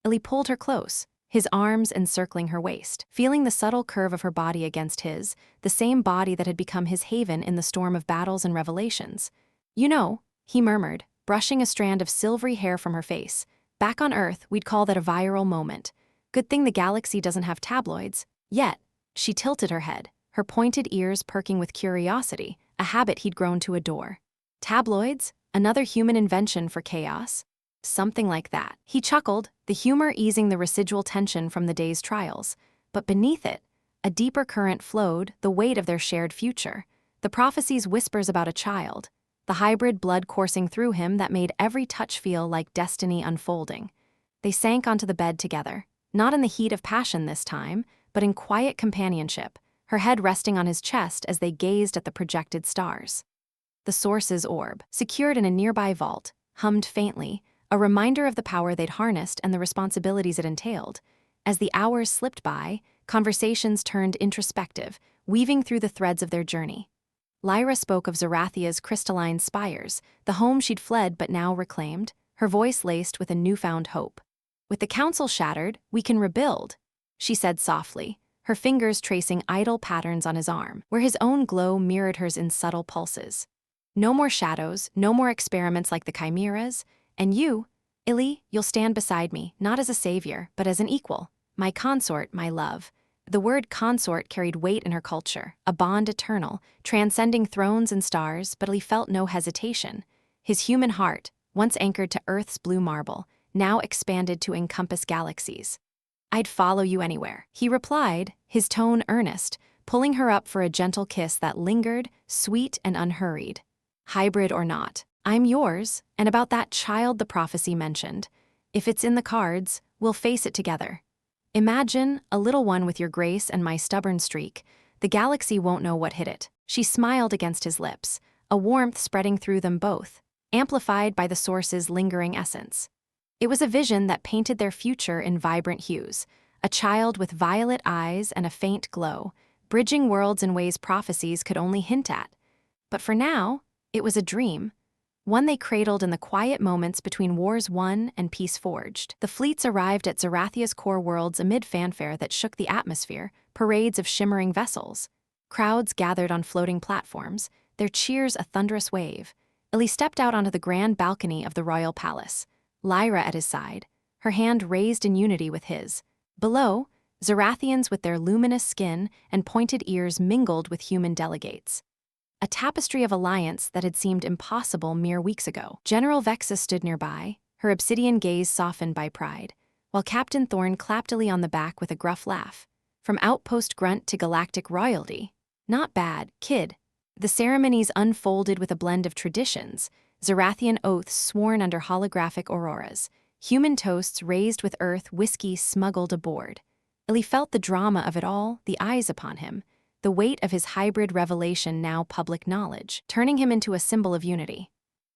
Eli pulled her close, his arms encircling her waist, feeling the subtle curve of her body against his, the same body that had become his haven in the storm of battles and revelations. "You know," he murmured, brushing a strand of silvery hair from her face, "back on Earth, we'd call that a viral moment. Good thing the galaxy doesn't have tabloids." Yet, she tilted her head, her pointed ears perking with curiosity, a habit he'd grown to adore. "Tabloids? Another human invention for chaos?" "Something like that." He chuckled, the humor easing the residual tension from the day's trials. But beneath it, a deeper current flowed, the weight of their shared future. The prophecies whispers about a child, the hybrid blood coursing through him that made every touch feel like destiny unfolding. They sank onto the bed together, not in the heat of passion this time, but in quiet companionship, her head resting on his chest as they gazed at the projected stars. The Source's orb, secured in a nearby vault, hummed faintly, a reminder of the power they'd harnessed and the responsibilities it entailed. As the hours slipped by, conversations turned introspective, weaving through the threads of their journey. Lyra spoke of Zerathia's crystalline spires, the home she'd fled but now reclaimed, her voice laced with a newfound hope. "With the council shattered, we can rebuild," she said softly, her fingers tracing idle patterns on his arm, where his own glow mirrored hers in subtle pulses. "No more shadows, no more experiments like the chimeras, and you, Eli, you'll stand beside me, not as a savior, but as an equal, my consort, my love." The word consort carried weight in her culture, a bond eternal, transcending thrones and stars, but Eli felt no hesitation. His human heart, once anchored to Earth's blue marble, now expanded to encompass galaxies. "I'd follow you anywhere," he replied, his tone earnest, pulling her up for a gentle kiss that lingered, sweet and unhurried. "Hybrid or not, I'm yours, and about that child the prophecy mentioned. If it's in the cards, we'll face it together. Imagine, a little one with your grace and my stubborn streak. The galaxy won't know what hit it." She smiled against his lips, a warmth spreading through them both, amplified by the Source's lingering essence. It was a vision that painted their future in vibrant hues, a child with violet eyes and a faint glow, bridging worlds in ways prophecies could only hint at. But for now, it was a dream, one they cradled in the quiet moments between wars won and peace forged. The fleets arrived at Zerathia's core worlds amid fanfare that shook the atmosphere, parades of shimmering vessels. Crowds gathered on floating platforms, their cheers a thunderous wave. Eli stepped out onto the grand balcony of the royal palace, Lyra at his side, her hand raised in unity with his. Below, Zerathians with their luminous skin and pointed ears mingled with human delegates. A tapestry of alliance that had seemed impossible mere weeks ago. General Vexa stood nearby, her obsidian gaze softened by pride, while Captain Thorne clapped Eli on the back with a gruff laugh. From outpost grunt to galactic royalty. Not bad, kid. The ceremonies unfolded with a blend of traditions, Zerathian oaths sworn under holographic auroras, human toasts raised with earth whiskey smuggled aboard. Eli felt the drama of it all, the eyes upon him, the weight of his hybrid revelation now public knowledge, turning him into a symbol of unity.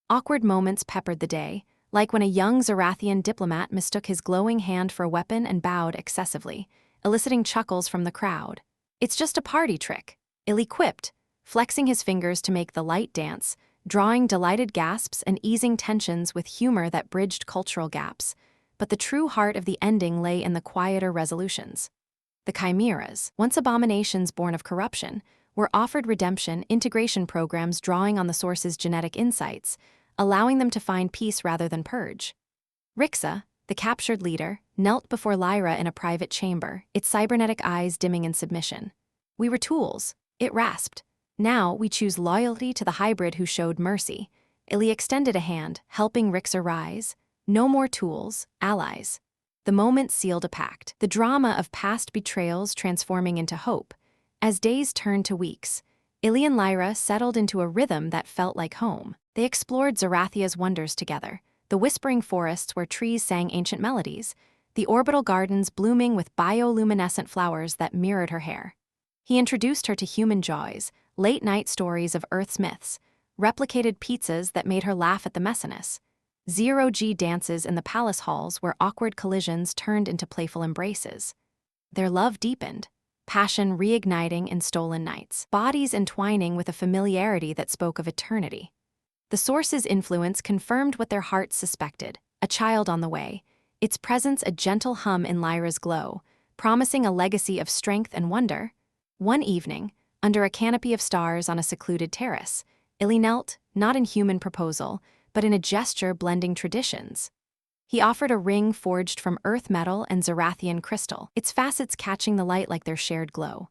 Awkward moments peppered the day, like when a young Zerathian diplomat mistook his glowing hand for a weapon and bowed excessively, eliciting chuckles from the crowd. "It's just a party trick," Eli quipped, flexing his fingers to make the light dance, drawing delighted gasps and easing tensions with humor that bridged cultural gaps. But the true heart of the ending lay in the quieter resolutions. The chimeras, once abominations born of corruption, were offered redemption integration programs drawing on the source's genetic insights, allowing them to find peace rather than purge. Rixa, the captured leader, knelt before Lyra in a private chamber, its cybernetic eyes dimming in submission. "We were tools," it rasped. "Now we choose loyalty to the hybrid who showed mercy." Eli extended a hand, helping Rixa rise. No more tools, allies. The moment sealed a pact, the drama of past betrayals transforming into hope. As days turned to weeks, Eli and Lyra settled into a rhythm that felt like home. They explored Zerathia's wonders together, the whispering forests where trees sang ancient melodies, the orbital gardens blooming with bioluminescent flowers that mirrored her hair. He introduced her to human joys, late-night stories of Earth's myths, replicated pizzas that made her laugh at the messiness, zero-G dances in the palace halls where awkward collisions turned into playful embraces. Their love deepened, passion reigniting in stolen nights, bodies entwining with a familiarity that spoke of eternity. The source's influence confirmed what their hearts suspected, a child on the way, its presence a gentle hum in Lyra's glow, promising a legacy of strength and wonder. One evening, under a canopy of stars on a secluded terrace, Eli knelt, not in human proposal, but in a gesture blending traditions. He offered a ring forged from earth metal and Zerathian crystal, its facets catching the light like their shared glow.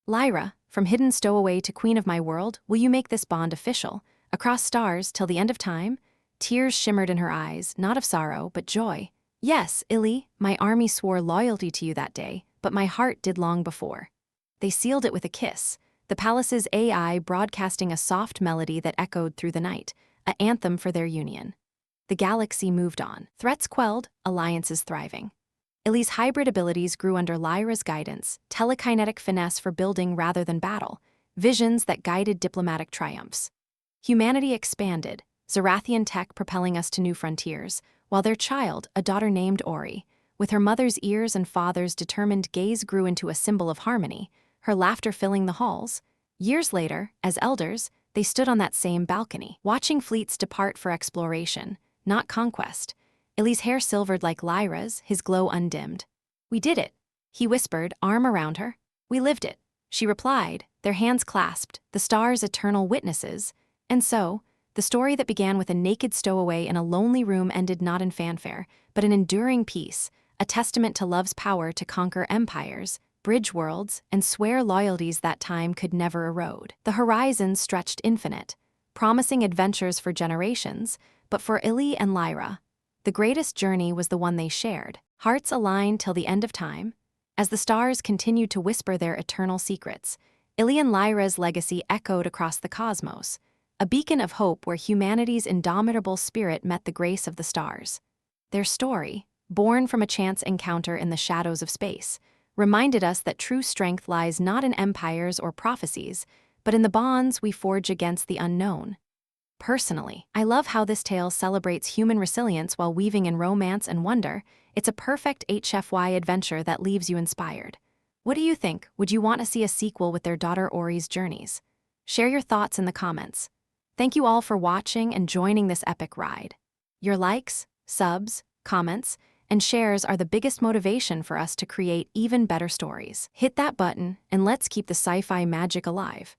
"Lyra, from hidden stowaway to queen of my world, will you make this bond official? Across stars till the end of time?" Tears shimmered in her eyes, not of sorrow, but joy. "Yes, Eli, my army swore loyalty to you that day, but my heart did long before." They sealed it with a kiss, the palace's AI broadcasting a soft melody that echoed through the night, an anthem for their union. The galaxy moved on, threats quelled, alliances thriving. Eli's hybrid abilities grew under Lyra's guidance, telekinetic finesse for building rather than battle, visions that guided diplomatic triumphs. Humanity expanded, Zerathian tech propelling us to new frontiers, while their child, a daughter named Ori, with her mother's ears and father's determined gaze grew into a symbol of harmony, her laughter filling the halls. Years later, as elders, they stood on that same balcony, watching fleets depart for exploration, not conquest. Eli's hair silvered like Lyra's, his glow undimmed. "We did it," he whispered, arm around her. "We lived it," she replied, their hands clasped, the stars eternal witnesses. And so, the story that began with a naked stowaway in a lonely room ended not in fanfare, but in enduring peace, a testament to love's power to conquer empires, bridge worlds, and swear loyalties that time could never erode. The horizon stretched infinite, promising adventures for generations, but for Eli and Lyra, the greatest journey was the one they shared, hearts aligned till the end of time. As the stars continued to whisper their eternal secrets, Eli and Lyra's legacy echoed across the cosmos, a beacon of hope where humanity's indomitable spirit met the grace of the stars. Their story, born from a chance encounter in the shadows of space, reminded us that true strength lies not in empires or prophecies, but in the bonds we forge against the unknown. Personally, I love how this tale celebrates human resilience while weaving in romance and wonder. It's a perfect HFY adventure that leaves you inspired. What do you think? Would you want to see a sequel with their daughter Ori's journeys? Share your thoughts in the comments. Thank you all for watching and joining this epic ride. Your likes, subs, comments, and shares are the biggest motivation for us to create even better stories. Hit that button and let's keep the sci-fi magic alive.